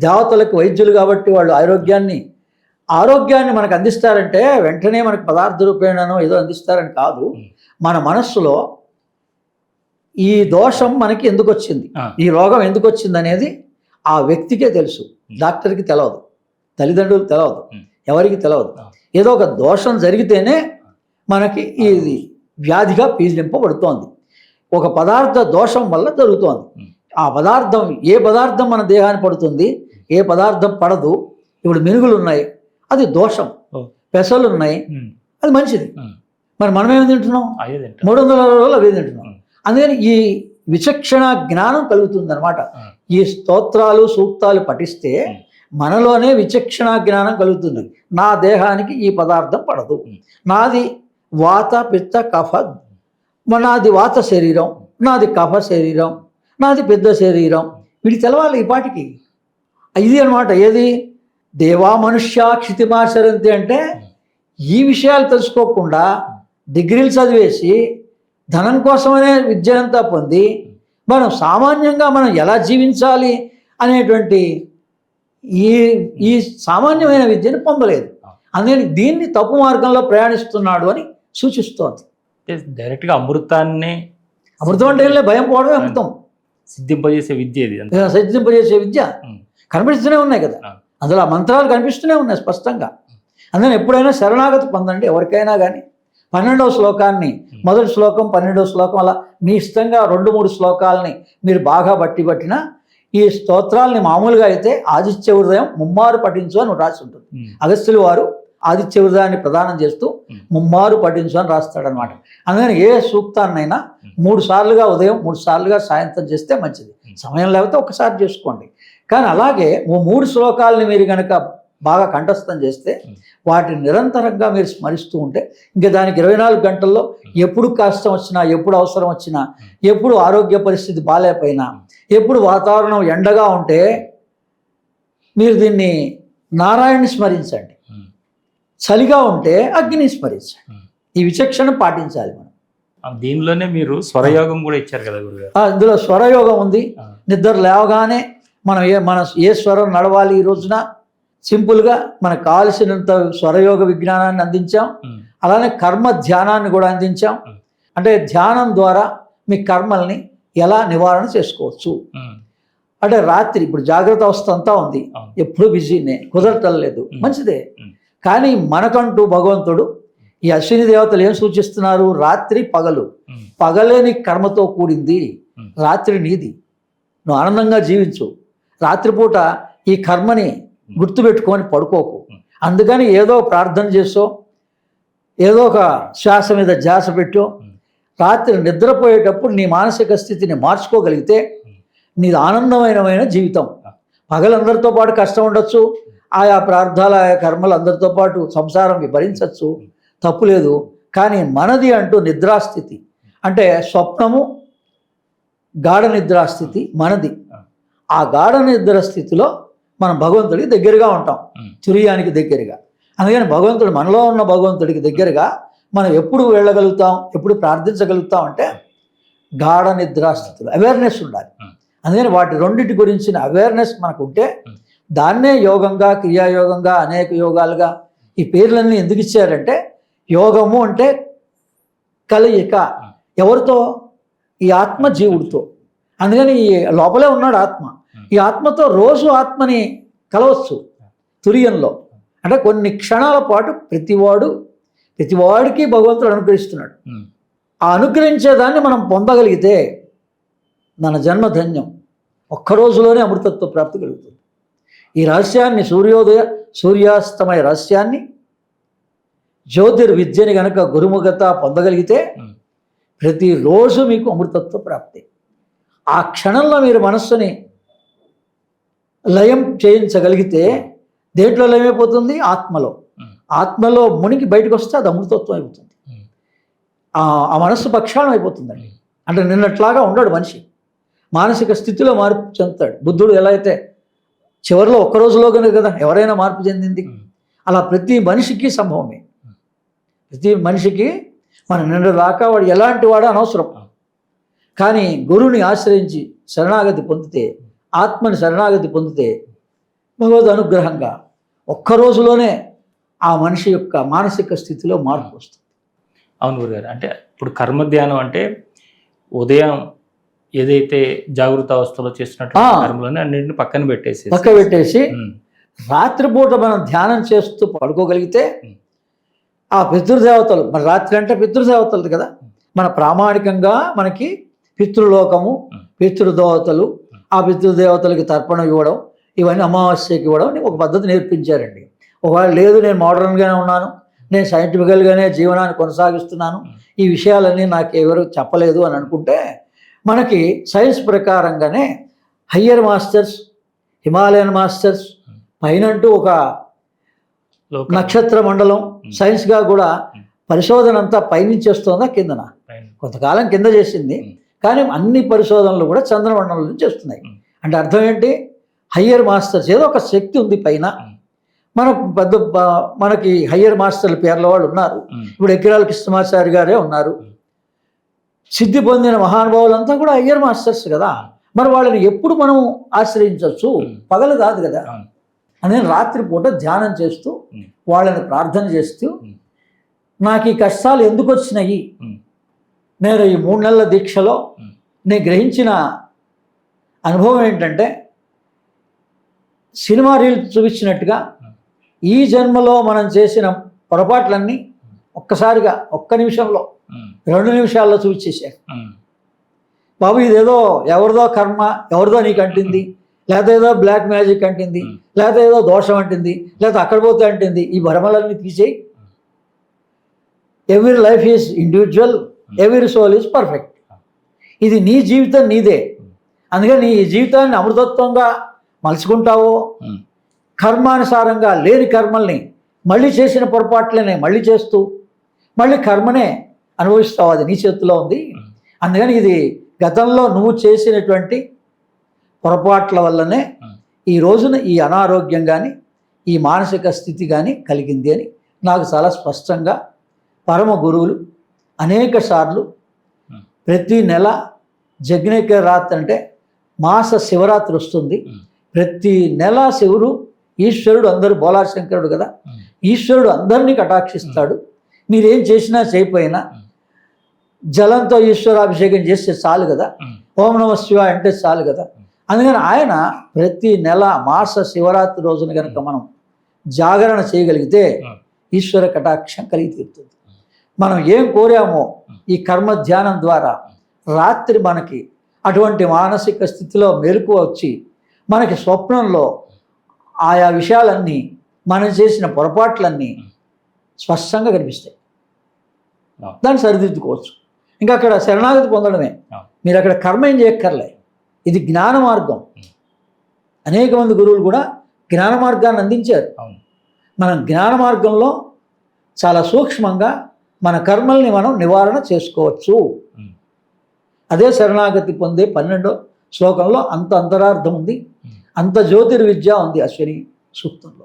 Speaker 2: దేవతలకు వైద్యులు కాబట్టి వాళ్ళు ఆరోగ్యాన్ని మనకు అందిస్తారంటే వెంటనే మనకు పదార్థ రూపేణనో ఏదో అందిస్తారని కాదు. మన మనస్సులో ఈ దోషం మనకి ఎందుకు వచ్చింది, ఈ రోగం ఎందుకు వచ్చింది అనేది ఆ వ్యక్తికే తెలుసు. డాక్టర్కి తెలియదు, తల్లిదండ్రులకు తెలియదు, ఎవరికి తెలియదు. ఏదో ఒక దోషం జరిగితేనే మనకి ఇది వ్యాధిగా పీడింపబడుతోంది. ఒక పదార్థ దోషం వల్ల జరుగుతోంది. ఆ పదార్థం ఏ పదార్థం మన దేహాన్ని పడుతుంది, ఏ పదార్థం పడదు. ఇప్పుడు మినుగులు ఉన్నాయి, అది దోషం. పెసలు ఉన్నాయి, అది మంచిది. మరి మనమేమి తింటున్నాం, 360 రోజులు అవే తింటున్నాం. అందుకని ఈ విచక్షణ జ్ఞానం కలుగుతుంది అనమాట. ఈ స్తోత్రాలు సూక్తాలు పఠిస్తే మనలోనే విచక్షణ జ్ఞానం కలుగుతుంది. నా దేహానికి ఈ పదార్థం పడదు, నాది వాత పిత్త కఫ, నాది వాత శరీరం, నాది కఫ శరీరం, నాది పెద్ద శరీరం. వీడికి తెలవాలి ఈ పాటికి. ఇది అనమాట ఏది దేవా మనుష్య క్షితిమాచరంతి అంటే ఈ విషయాలు తెలుసుకోకుండా డిగ్రీలు చదివేసి ధనం కోసమనే విద్యనంతా పొంది మనం సామాన్యంగా మనం ఎలా జీవించాలి అనేటువంటి ఈ సామాన్యమైన విద్యను పొందలేదు. అందుకని దీన్ని తప్పు మార్గంలో ప్రయాణిస్తున్నాడు అని సూచిస్తోంది.
Speaker 1: డైరెక్ట్గా అమృతం
Speaker 2: అంటే భయం పోవడమే అమృతం.
Speaker 1: సిద్ధింపజేసే విద్య ఇది,
Speaker 2: సిద్ధింపజేసే విద్య కనిపిస్తూనే ఉన్నాయి కదా. అందులో ఆ మంత్రాలు కనిపిస్తూనే ఉన్నాయి స్పష్టంగా. అందుకని ఎప్పుడైనా శరణాగతి పొందండి ఎవరికైనా కానీ. 12వ శ్లోకాన్ని మొదటి శ్లోకం 12వ శ్లోకం అలా మీ ఇష్టంగా 2-3 శ్లోకాలని మీరు బాగా పట్టినా ఈ స్తోత్రాలని మామూలుగా అయితే ఆదిత్య హృదయం ముమ్మారు పఠించు అని రాసి ఉంటుంది. అగస్త్యులు వారు ఆదిత్య హృదయాన్ని ప్రదానం చేస్తూ ముమ్మారు పఠించు అని రాస్తాడనమాట. అందుకని ఏ సూక్తాన్నైనా 3 సార్లుగా ఉదయం 3 సార్లుగా సాయంత్రం చేస్తే మంచిది. సమయం లేకపోతే ఒకసారి చేసుకోండి. కానీ అలాగే 3 శ్లోకాలని మీరు కనుక బాగా కంఠస్థం చేస్తే వాటిని నిరంతరంగా మీరు స్మరిస్తూ ఉంటే ఇంకా దానికి 24 గంటల్లో ఎప్పుడు కష్టం వచ్చినా, ఎప్పుడు అవసరం వచ్చినా, ఎప్పుడు ఆరోగ్య పరిస్థితి బాగాలేకపోయినా, ఎప్పుడు వాతావరణం ఎండగా ఉంటే మీరు దీన్ని నారాయణని స్మరించండి, చలిగా ఉంటే అగ్నిని స్మరించండి. ఈ విచక్షణ పాటించాలి మనం.
Speaker 1: దీనిలోనే మీరు స్వరయోగం కూడా ఇచ్చారు కదా గురుగారు.
Speaker 2: ఇందులో స్వరయోగం ఉంది. నిద్ర లేవగానే మనం ఏ స్వరం నడవాలి ఈ రోజున సింపుల్గా మనకు కావలసినంత స్వరయోగ విజ్ఞానాన్ని అందించాం. అలానే కర్మ ధ్యానాన్ని కూడా అందించాం. అంటే ధ్యానం ద్వారా మీ కర్మల్ని ఎలా నివారణ చేసుకోవచ్చు. అంటే రాత్రి ఇప్పుడు జాగ్రత్త అవస్థ అంతా ఉంది, ఎప్పుడు బిజీనే, కుదరటం లేదు, మంచిదే. కానీ మనకంటూ భగవంతుడు ఈ అశ్విని దేవతలు ఏం సూచిస్తున్నారు, రాత్రి పగలేని కర్మతో కూడింది, రాత్రి నీది, నువ్వు ఆనందంగా జీవించు, రాత్రిపూట ఈ కర్మని గుర్తుపెట్టుకొని పడుకోకు. అందుకని ఏదో ప్రార్థన చేసో, ఏదో ఒక శ్వాస మీద ధ్యాస పెట్టో రాత్రి నిద్రపోయేటప్పుడు నీ మానసిక స్థితిని మార్చుకోగలిగితే నీది ఆనందమైన జీవితం. పగలందరితో పాటు కష్టం ఉండొచ్చు, ఆయా ప్రార్థాలు ఆయా కర్మలు అందరితో పాటు సంసారం భరించవచ్చు, తప్పులేదు. కానీ మనది అంటూ నిద్రాస్థితి అంటే స్వప్నము గాఢ నిద్రాస్థితి మనది. ఆ గాఢ నిద్ర స్థితిలో మనం భగవంతుడికి దగ్గరగా ఉంటాం, తుర్యానికి దగ్గరగా. అందుకని భగవంతుడు మనలో ఉన్న భగవంతుడికి దగ్గరగా మనం ఎప్పుడు వెళ్ళగలుగుతాం, ఎప్పుడు ప్రార్థించగలుగుతాం అంటే గాఢ నిద్రాస్థితులు అవేర్నెస్ ఉండాలి. అందుకని వాటి రెండింటి గురించిన అవేర్నెస్ మనకు ఉంటే దాన్నే యోగంగా, క్రియాయోగంగా, అనేక యోగాలుగా ఈ పేర్లన్నీ ఎందుకు ఇచ్చారంటే, యోగము అంటే కలయిక. ఎవరితో? ఈ ఆత్మ జీవుడితో. అందుకని ఈ లోపలే ఉన్నాడు ఆత్మ. ఈ ఆత్మతో రోజు ఆత్మని కలవచ్చు తురియంలో. అంటే కొన్ని క్షణాల పాటు ప్రతివాడికి భగవంతుడు అనుగ్రహిస్తున్నాడు. ఆ అనుగ్రహించేదాన్ని మనం పొందగలిగితే మన జన్మ ధన్యం. ఒక్క రోజులోనే అమృతత్వ ప్రాప్తి కలుగుతుంది. ఈ రహస్యాన్ని, సూర్యాస్తమయ రహస్యాన్ని, జ్యోతిర్విద్యని గనక గురుముఖత పొందగలిగితే ప్రతిరోజు మీకు అమృతత్వ ప్రాప్తి. ఆ క్షణంలో మీరు మనస్సుని లయం చేయించగలిగితే దేంట్లో లయమైపోతుంది? ఆత్మలో. ఆత్మలో మునిగి బయటకు వస్తే అది అమృతత్వం అయిపోతుంది. ఆ మనస్సు ప్రక్షాళన అయిపోతుందండి. అంటే నిన్నట్లాగా ఉండడు మనిషి, మానసిక స్థితిలో మార్పు చెందుతాడు. బుద్ధుడు ఎలా అయితే చివరిలో ఒక్క రోజులో కనుక కదా ఎవరైనా మార్పు చెందింది, అలా ప్రతి మనిషికి సంభవమే. ప్రతి మనిషికి మన నిన్న దాకా వాడు ఎలాంటి వాడు అనవసరం, కానీ గురువుని ఆశ్రయించి శరణాగతి పొందితే, ఆత్మని శరణాగతి పొందితే భగవద్ అనుగ్రహంగా ఒక్క రోజులోనే ఆ మనిషి యొక్క మానసిక స్థితిలో మార్పు వస్తుంది.
Speaker 1: అవును గురుగారు. అంటే ఇప్పుడు కర్మ ధ్యానం అంటే ఉదయం ఏదైతే జాగృత అవస్థలో చేసినట్టు కర్మలని అన్నింటిని పక్కన పెట్టేసి రాత్రిపూట మనం ధ్యానం చేస్తూ పడుకోగలిగితే ఆ పితృదేవతలు, మన రాత్రి అంటే పితృదేవతలు కదా, మన ప్రామాణికంగా మనకి పితృలోకము, పితృదేవతలు, ఆ పితృదేవతలకి తర్పణం ఇవ్వడం, ఇవన్నీ అమావాస్యకి ఇవ్వడం ఒక పద్ధతి నేర్పించారండి. ఒకవేళ లేదు నేను మోడర్న్గానే ఉన్నాను, నేను సైంటిఫికల్గానే జీవనాన్ని కొనసాగిస్తున్నాను, ఈ విషయాలన్నీ నాకు ఎవరు చెప్పలేదు అని అనుకుంటే, మనకి సైన్స్ ప్రకారంగానే హయ్యర్ మాస్టర్స్, హిమాలయన్ మాస్టర్స్ పైనంటూ ఒక నక్షత్ర మండలం సైన్స్గా కూడా పరిశోధన అంతా పైనుంచి వస్తుందా కిందన? కొంతకాలం కింద చేసింది, కానీ అన్ని పరిశోధనలు కూడా చంద్రమండలం నుంచి వస్తున్నాయి. అంటే అర్థం ఏంటి? హయ్యర్ మాస్టర్స్ ఏదో ఒక శక్తి ఉంది పైన. మనకి హయ్యర్ మాస్టర్ల పేర్ల వాళ్ళు ఉన్నారు. ఇప్పుడు ఎక్కిరాల కృష్ణమాచారి గారే ఉన్నారు. సిద్ధి పొందిన మహానుభావులంతా కూడా హయ్యర్ మాస్టర్స్ కదా. మరి వాళ్ళని ఎప్పుడు మనం ఆశ్రయించవచ్చు? పగలు కాదు కదా. నేను రాత్రిపూట ధ్యానం చేస్తూ వాళ్ళని ప్రార్థన చేస్తూ, నాకు ఈ కష్టాలు ఎందుకు వచ్చినాయి, నేను ఈ 3 నెలల దీక్షలో నేను గ్రహించిన అనుభవం ఏంటంటే, సినిమా రీల్ చూపించినట్టుగా ఈ జన్మలో మనం చేసిన పొరపాట్లన్నీ ఒక్కసారిగా ఒక్క నిమిషంలో 2 నిమిషాల్లో చూపించేశారు. బాబు ఇదేదో ఎవరిదో కర్మ, ఎవరిదో నీకు అంటింది, లేకపోతే ఏదో బ్లాక్ మ్యాజిక్ అంటింది, లేకపోతే ఏదో దోషం అంటింది, లేకపోతే అక్కడ పోతే అంటింది, ఈ భ్రమలన్నీ తీసేయి. Every life is individual, every soul is perfect. ఇది నీ జీవితం నీదే. అందుకని నీ జీవితాన్ని అమృతత్వంగా మలుచుకుంటావో, కర్మానుసారంగా లేని కర్మల్ని మళ్ళీ చేసిన పొరపాట్లనే మళ్ళీ చేస్తూ మళ్ళీ కర్మనే అనుభవిస్తావు. అది నీ చేతిలో ఉంది. అందుకని ఇది గతంలో నువ్వు చేసినటువంటి పొరపాట్ల వల్లనే ఈ రోజున ఈ అనారోగ్యం కానీ ఈ మానసిక స్థితి కానీ కలిగింది అని నాకు చాలా స్పష్టంగా పరమ గురువులు అనేక సార్లు ప్రతి నెల జగ్నేక రాత్రి అంటే మాస శివరాత్రి వస్తుంది. ప్రతి నెల శివుడు, ఈశ్వరుడు, అందరూ బోలాశంకరుడు కదా, ఈశ్వరుడు అందరినీ కటాక్షిస్తాడు. మీరేం చేసినా చేయకపోయినా జలంతో ఈశ్వరాభిషేకం చేస్తే చాలు కదా, ఓం నమ శివాయ అంటే చాలు కదా. అందుకని ఆయన ప్రతి నెల మాస శివరాత్రి రోజున కనుక మనం జాగరణ చేయగలిగితే ఈశ్వర కటాక్షం కలిగి తీరుతుంది. మనం ఏం కోరామో ఈ కర్మ ధ్యానం ద్వారా రాత్రి మనకి అటువంటి మానసిక స్థితిలో మెలకు వచ్చి మనకి స్వప్నంలో ఆయా విషయాలన్నీ, మనం చేసిన పొరపాట్లన్నీ స్పష్టంగా కనిపిస్తాయి. దాన్ని సరిదిద్దుకోవచ్చు. ఇంకా అక్కడ శరణాగతి పొందడమే. మీరు అక్కడ కర్మ ఏం చేయక్కర్లే. ఇది జ్ఞాన మార్గం. అనేక మంది గురువులు కూడా జ్ఞాన మార్గాన్ని అందించారు. మనం జ్ఞాన మార్గంలో చాలా సూక్ష్మంగా మన కర్మల్ని మనం నివారణ చేసుకోవచ్చు. అదే శరణాగతి పొందే 12వ శ్లోకంలో అంత అంతరార్థం ఉంది, అంత జ్యోతిర్విద్య ఉంది అశ్విని సూక్తంలో.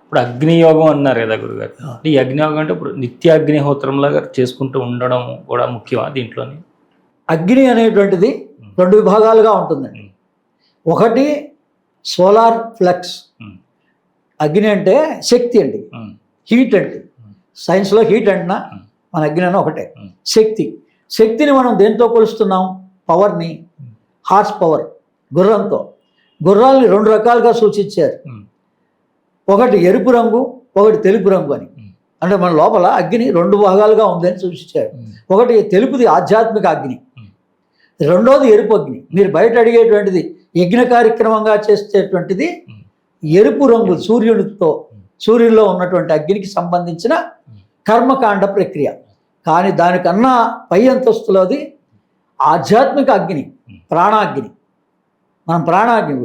Speaker 1: ఇప్పుడు అగ్నియోగం అన్నారు కదా గురుగారు. ఈ అగ్నియోగం అంటే ఇప్పుడు నిత్య అగ్నిహోత్రంలాగా చేసుకుంటూ ఉండడం కూడా ముఖ్యమా దీంట్లోని?
Speaker 2: అగ్ని అనేటువంటిది 2 విభాగాలుగా ఉంటుందండి. ఒకటి సోలార్ ఫ్లెక్స్, అగ్ని అంటే శక్తి అండి, హీట్ అంటే. సైన్స్లో హీట్ అంటున్నా, మన అగ్ని అన్న ఒకటే. శక్తి, శక్తిని మనం దేంతో కొలుస్తున్నాం? పవర్ని, హార్స్ పవర్, గుర్రంతో. గుర్రాలని 2 రకాలుగా సూచించారు, ఒకటి ఎరుపు రంగు, ఒకటి తెలుపు రంగు అని. అంటే మన లోపల అగ్ని 2 భాగాలుగా ఉందని సూచించారు. ఒకటి తెలుపుది ఆధ్యాత్మిక అగ్ని, రెండోది ఎరుపు అగ్ని. మీరు బయట అడిగేటువంటిది యజ్ఞ కార్యక్రమంగా చేసేటువంటిది ఎరుపు రంగు, సూర్యునిలో ఉన్నటువంటి అగ్నికి సంబంధించిన కర్మకాండ ప్రక్రియ. కానీ దానికన్నా పై అంతస్తులోది ఆధ్యాత్మిక అగ్ని, ప్రాణాగ్ని. మనం ప్రాణాగ్ని,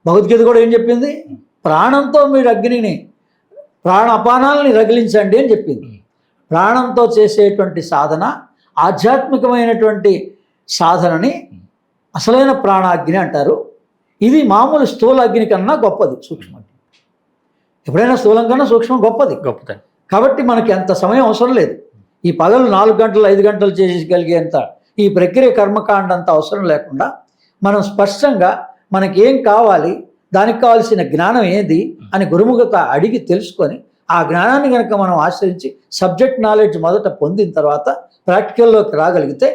Speaker 2: భగవద్గీత కూడా ఏం చెప్పింది? ప్రాణంతో మీరు అగ్నిని, ప్రాణ అపానాలని రగిలించండి అని చెప్పింది. ప్రాణంతో చేసేటువంటి సాధన, ఆధ్యాత్మికమైనటువంటి సాధనని అసలైన ప్రాణాగ్ని అంటారు. ఇది మామూలు స్థూల అగ్ని కన్నా గొప్పది, సూక్ష్మ అగ్ని. ఎప్పుడైనా స్థూలం కన్నా సూక్ష్మం గొప్పది. కాబట్టి మనకి అంత సమయం అవసరం లేదు. ఈ పగలు 4 గంటలు 5 గంటలు చేసేయగలిగేంత ఈ ప్రక్రియ కర్మకాండ అంత అవసరం లేకుండా మనం స్పష్టంగా మనకి ఏం కావాలి, దానికి కావాల్సిన జ్ఞానం ఏది అని గురుముఖత అడిగి తెలుసుకొని ఆ జ్ఞానాన్ని కనుక మనం ఆశ్రయించి సబ్జెక్ట్ నాలెడ్జ్ మొదట పొందిన తర్వాత ప్రాక్టికల్లోకి రాగలిగితే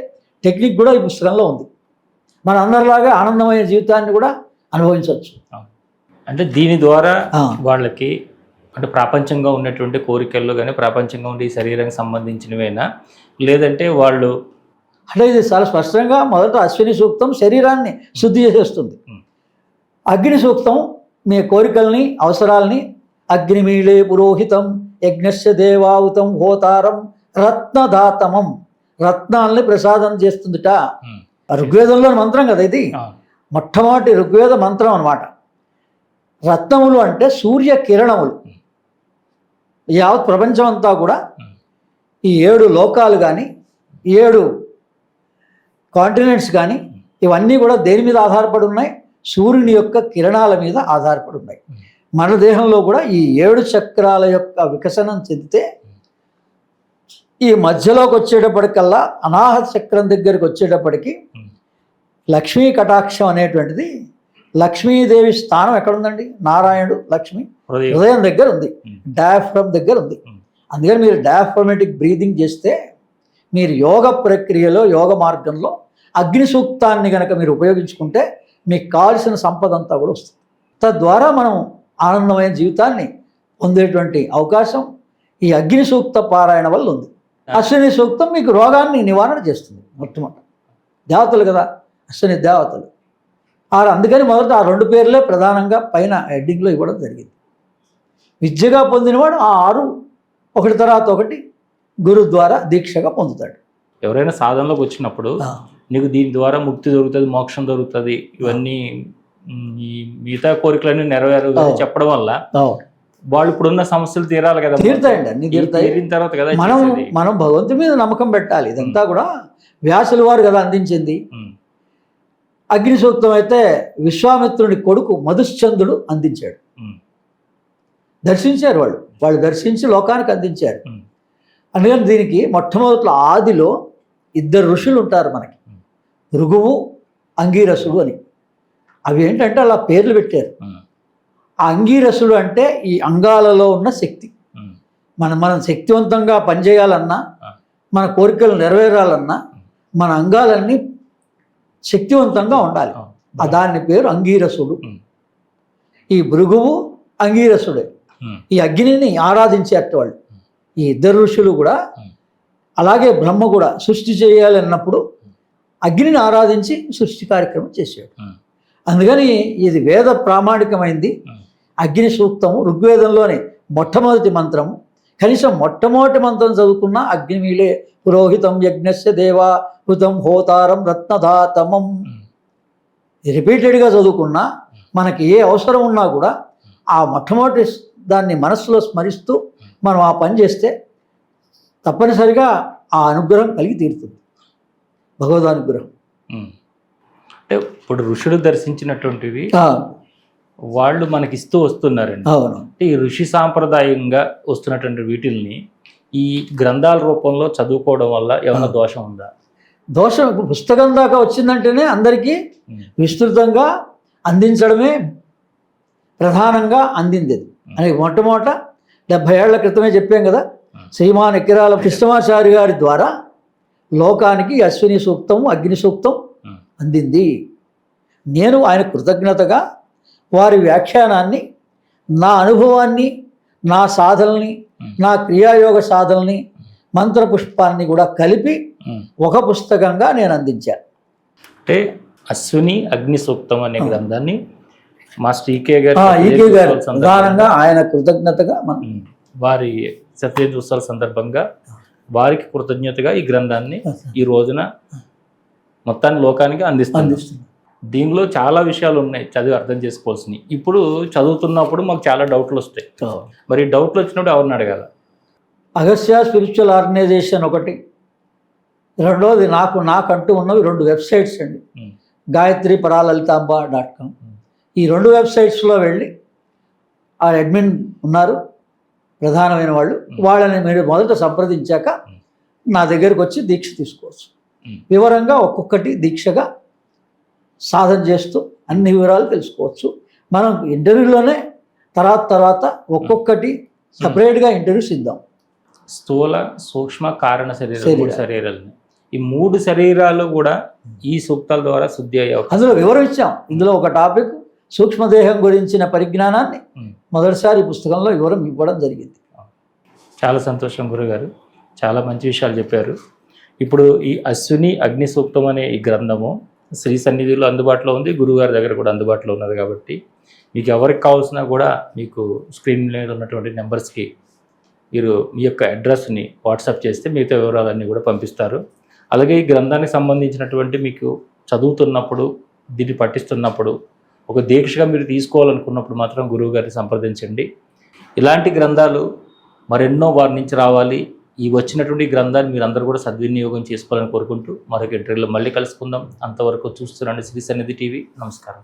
Speaker 2: టెక్నిక్ కూడా ఈ పుస్తకంలో ఉంది. మన అందరిలాగా ఆనందమైన జీవితాన్ని కూడా అనుభవించవచ్చు.
Speaker 1: అంటే దీని ద్వారా వాళ్ళకి అంటే ప్రాపంచంగా ఉన్నటువంటి కోరికల్లో కానీ ప్రాపంచంగా ఉండే ఈ శరీరానికి సంబంధించినవైనా, లేదంటే వాళ్ళు
Speaker 2: అంటే ఇది చాలా స్పష్టంగా మొదట అశ్విని సూక్తం శరీరాన్ని శుద్ధి చేసేస్తుంది. అగ్ని సూక్తం మీ కోరికల్ని, అవసరాలని అగ్నిమీళే పురోహితం యజ్ఞస్య దేవావుతం హోతారం రత్నదాతమం, రత్నాల్ని ప్రసాదం చేస్తుందిట. ఋగ్వేదంలోని మంత్రం కదా ఇది, మొట్టమొదటి ఋగ్వేద మంత్రం అన్నమాట. రత్నములు అంటే సూర్య కిరణములు. యావత్ ప్రపంచం అంతా కూడా ఈ 7 లోకాలు కానీ 7 కాంటినెంట్స్ కానీ ఇవన్నీ కూడా దేని మీద ఆధారపడి ఉన్నాయి? సూర్యుని యొక్క కిరణాల మీద ఆధారపడి ఉన్నాయి. మన దేహంలో కూడా ఈ 7 చక్రాల యొక్క వికసనం చెందితే ఈ మధ్యలోకి వచ్చేటప్పటికల్లా అనాహత చక్రం దగ్గరికి వచ్చేటప్పటికి లక్ష్మీ కటాక్షం అనేటువంటిది, లక్ష్మీదేవి స్థానం ఎక్కడుందండి? నారాయణుడు లక్ష్మి హృదయం దగ్గర ఉంది, డయాఫ్రమ్ దగ్గర ఉంది. అందుకని మీరు డయాఫ్రమేటిక్ బ్రీదింగ్ చేస్తే మీరు యోగ ప్రక్రియలో, యోగ మార్గంలో అగ్ని సూక్తాన్ని కనుక మీరు ఉపయోగించుకుంటే మీకు కావాల్సిన సంపద అంతా కూడా వస్తుంది. తద్వారా మనం ఆనందమైన జీవితాన్ని పొందేటువంటి అవకాశం ఈ అగ్ని సూక్త పారాయణ వల్ల ఉంది. అశ్విని సూక్తం మీకు రోగాన్ని నివారణ చేస్తుంది. మొట్టమొదటి దేవతలు కదా, అశ్విని దేవతలు. అందుకని మొదట ఆ 2 పేర్లే ప్రధానంగా పైన హెడ్డింగ్లో ఇవ్వడం జరిగింది. విద్యగా పొందినవాడు ఆ 6 ఒకటి తర్వాత ఒకటి గురు ద్వారా దీక్షగా పొందుతాడు.
Speaker 1: ఎవరైనా సాధనలోకి వచ్చినప్పుడు నీకు దీని ద్వారా ముక్తి దొరుకుతుంది, మోక్షం దొరుకుతుంది, ఇవన్నీ ఈ మిగతా కోరికలన్నీ నెరవేరు చెప్పడం వల్ల వాళ్ళు ఇప్పుడున్న సమస్యలు తీరాలి కదా.
Speaker 2: తీరుతాయండి, అన్ని తీరుతాయి.
Speaker 1: తీరిన తర్వాత కదా
Speaker 2: మనం భగవంతుడి మీద నమ్మకం పెట్టాలి. ఇదంతా కూడా వ్యాసుల వారు కదా అందించింది. అగ్ని సూక్తం అయితే విశ్వామిత్రుని కొడుకు మధుశ్చంద్రుడు అందించాడు. దర్శించారు వాళ్ళు దర్శించి లోకానికి అందించారు. అందుకని దీనికి మొట్టమొదట్లో ఆదిలో 2 ఋషులు ఉంటారు మనకి, భృగువు అంగీరసుడు అని. అవి ఏంటంటే అలా పేర్లు పెట్టారు. ఆ అంగీరసుడు అంటే ఈ అంగాలలో ఉన్న శక్తి. మనం శక్తివంతంగా పనిచేయాలన్నా, మన కోరికలు నెరవేరాలన్నా మన అంగాలన్నీ శక్తివంతంగా ఉండాలి. దాని పేరు అంగీరసుడు. ఈ భృగువు అంగీరసుడే ఈ అగ్నిని ఆరాధించేట వాళ్ళు. ఈ 2 ఋషులు కూడా అలాగే బ్రహ్మ కూడా సృష్టి చేయాలన్నప్పుడు అగ్నిని ఆరాధించి సృష్టి కార్యక్రమం చేశాడు. అందుకని ఇది వేద ప్రామాణికమైంది. అగ్ని సూక్తము ఋగ్వేదంలోని మొట్టమొదటి మంత్రము. కనీసం మొట్టమొదటి మంత్రం చదువుకున్న అగ్నిమీలే పురోహితం యజ్ఞస్య దేవాహుతం హోతారం రత్నధాతమం రిపీటెడ్గా చదువుకున్నా మనకి ఏ అవసరం ఉన్నా కూడా ఆ మొట్టమొదటి దాన్ని మనస్సులో స్మరిస్తూ మనం ఆ పని చేస్తే తప్పనిసరిగా ఆ అనుగ్రహం కలిగి తీరుతుంది, భగవద్ అనుగ్రహం.
Speaker 1: అంటే ఇప్పుడు ఋషులు దర్శించినటువంటివి వాళ్ళు మనకి ఇస్తూ వస్తున్నారండి.
Speaker 2: అవును.
Speaker 1: అంటే ఈ ఋషి సాంప్రదాయంగా వస్తున్నటువంటి వీటిల్ని ఈ గ్రంథాల రూపంలో చదువుకోవడం వల్ల ఏమైనా దోషం ఉందా?
Speaker 2: దోషం పుస్తకం దాకా వచ్చిందంటేనే అందరికీ విస్తృతంగా అందించడమే ప్రధానంగా అందింది. అని మొట్టమొదట 70 ఏళ్ల క్రితమే చెప్పాం కదా, శ్రీమాన్ ఎక్కిరాల కృష్ణమాచారి గారి ద్వారా లోకానికి అశ్విని సూక్తం, అగ్ని సూక్తం అందింది. నేను ఆయన కృతజ్ఞతగా వారి వ్యాఖ్యానాన్ని, నా అనుభవాన్ని, నా సాధనల్ని, నా క్రియాయోగ సాధనల్ని, మంత్రపుష్పాన్ని కూడా కలిపి ఒక పుస్తకంగా నేను అందించాను.
Speaker 1: అంటే అశ్విని అగ్ని సూక్తం అనే గ్రంథాన్ని మాస్టర్ ఈకే గారు
Speaker 2: ఈకే గారు ప్రధానంగా ఆయన కృతజ్ఞతగా
Speaker 1: వారి సత్యజోత్సవాల సందర్భంగా వారికి కృతజ్ఞతగా ఈ గ్రంథాన్ని ఈ రోజున మొత్తాన్ని లోకానికి అందిస్తుంది. దీనిలో చాలా విషయాలు ఉన్నాయి చదివి అర్థం చేసుకోవాల్సినవి. ఇప్పుడు చదువుతున్నప్పుడు మాకు చాలా డౌట్లు వస్తాయి. మరి డౌట్లు వచ్చినప్పుడు ఎవరిని అడగాల?
Speaker 2: అగస్త్య స్పిరిచువల్ ఆర్గనైజేషన్ ఒకటి, రెండోది నాకంటూ ఉన్నవి 2 వెబ్సైట్స్ అండి, గాయత్రి పరాలలితాంబ.com. ఈ 2 వెబ్సైట్స్లో వెళ్ళి ఆ అడ్మిన్ ఉన్నారు ప్రధానమైన వాళ్ళు, వాళ్ళని మీరు మొదట సంప్రదించాక నా దగ్గరకు వచ్చి దీక్ష తీసుకోవచ్చు. వివరంగా ఒక్కొక్కటి దీక్షగా సాధన చేస్తూ అన్ని వివరాలు తెలుసుకోవచ్చు. మనం ఇంటర్వ్యూలోనే తర్వాత ఒక్కొక్కటి సపరేట్గా ఇంటర్వ్యూస్ ఇద్దాం.
Speaker 1: స్థూల సూక్ష్మ కారణ శరీరాలని, ఈ 3 శరీరాలు కూడా ఈ సూక్తాల ద్వారా శుద్ధి అయ్యే
Speaker 2: అందులో వివరం ఇచ్చాం. ఇందులో ఒక టాపిక్ సూక్ష్మదేహం గురించిన పరిజ్ఞానాన్ని మొదటిసారి పుస్తకంలో వివరం ఇవ్వడం జరిగింది.
Speaker 1: చాలా సంతోషం గురుగారు, చాలా మంచి విషయాలు చెప్పారు. ఇప్పుడు ఈ అశ్విని అగ్ని సూక్తం అనే ఈ గ్రంథము శ్రీ సన్నిధిలో అందుబాటులో ఉంది, గురువుగారి దగ్గర కూడా అందుబాటులో ఉన్నది. కాబట్టి మీకు ఎవరికి కావాల్సినా కూడా మీకు స్క్రీన్ మీద ఉన్నటువంటి నెంబర్స్కి మీరు మీ యొక్క అడ్రస్ని వాట్సాప్ చేస్తే మిగతా వివరాలన్నీ కూడా పంపిస్తారు. అలాగే ఈ గ్రంథానికి సంబంధించినటువంటి మీకు చదువుతున్నప్పుడు, దీన్ని పఠిస్తున్నప్పుడు ఒక దీక్షగా మీరు తీసుకోవాలనుకున్నప్పుడు మాత్రం గురువు గారిని సంప్రదించండి. ఇలాంటి గ్రంథాలు మరెన్నో వారి నుంచి రావాలి. ఈ వచ్చినటువంటి గ్రంథాన్ని మీరు అందరూ కూడా సద్వినియోగం చేసుకోవాలని కోరుకుంటూ మరొక ఇంటర్వ్యూలో మళ్ళీ కలుసుకుందాం. అంతవరకు చూస్తున్నాండి శ్రీ సన్నిధి టీవీ. నమస్కారం.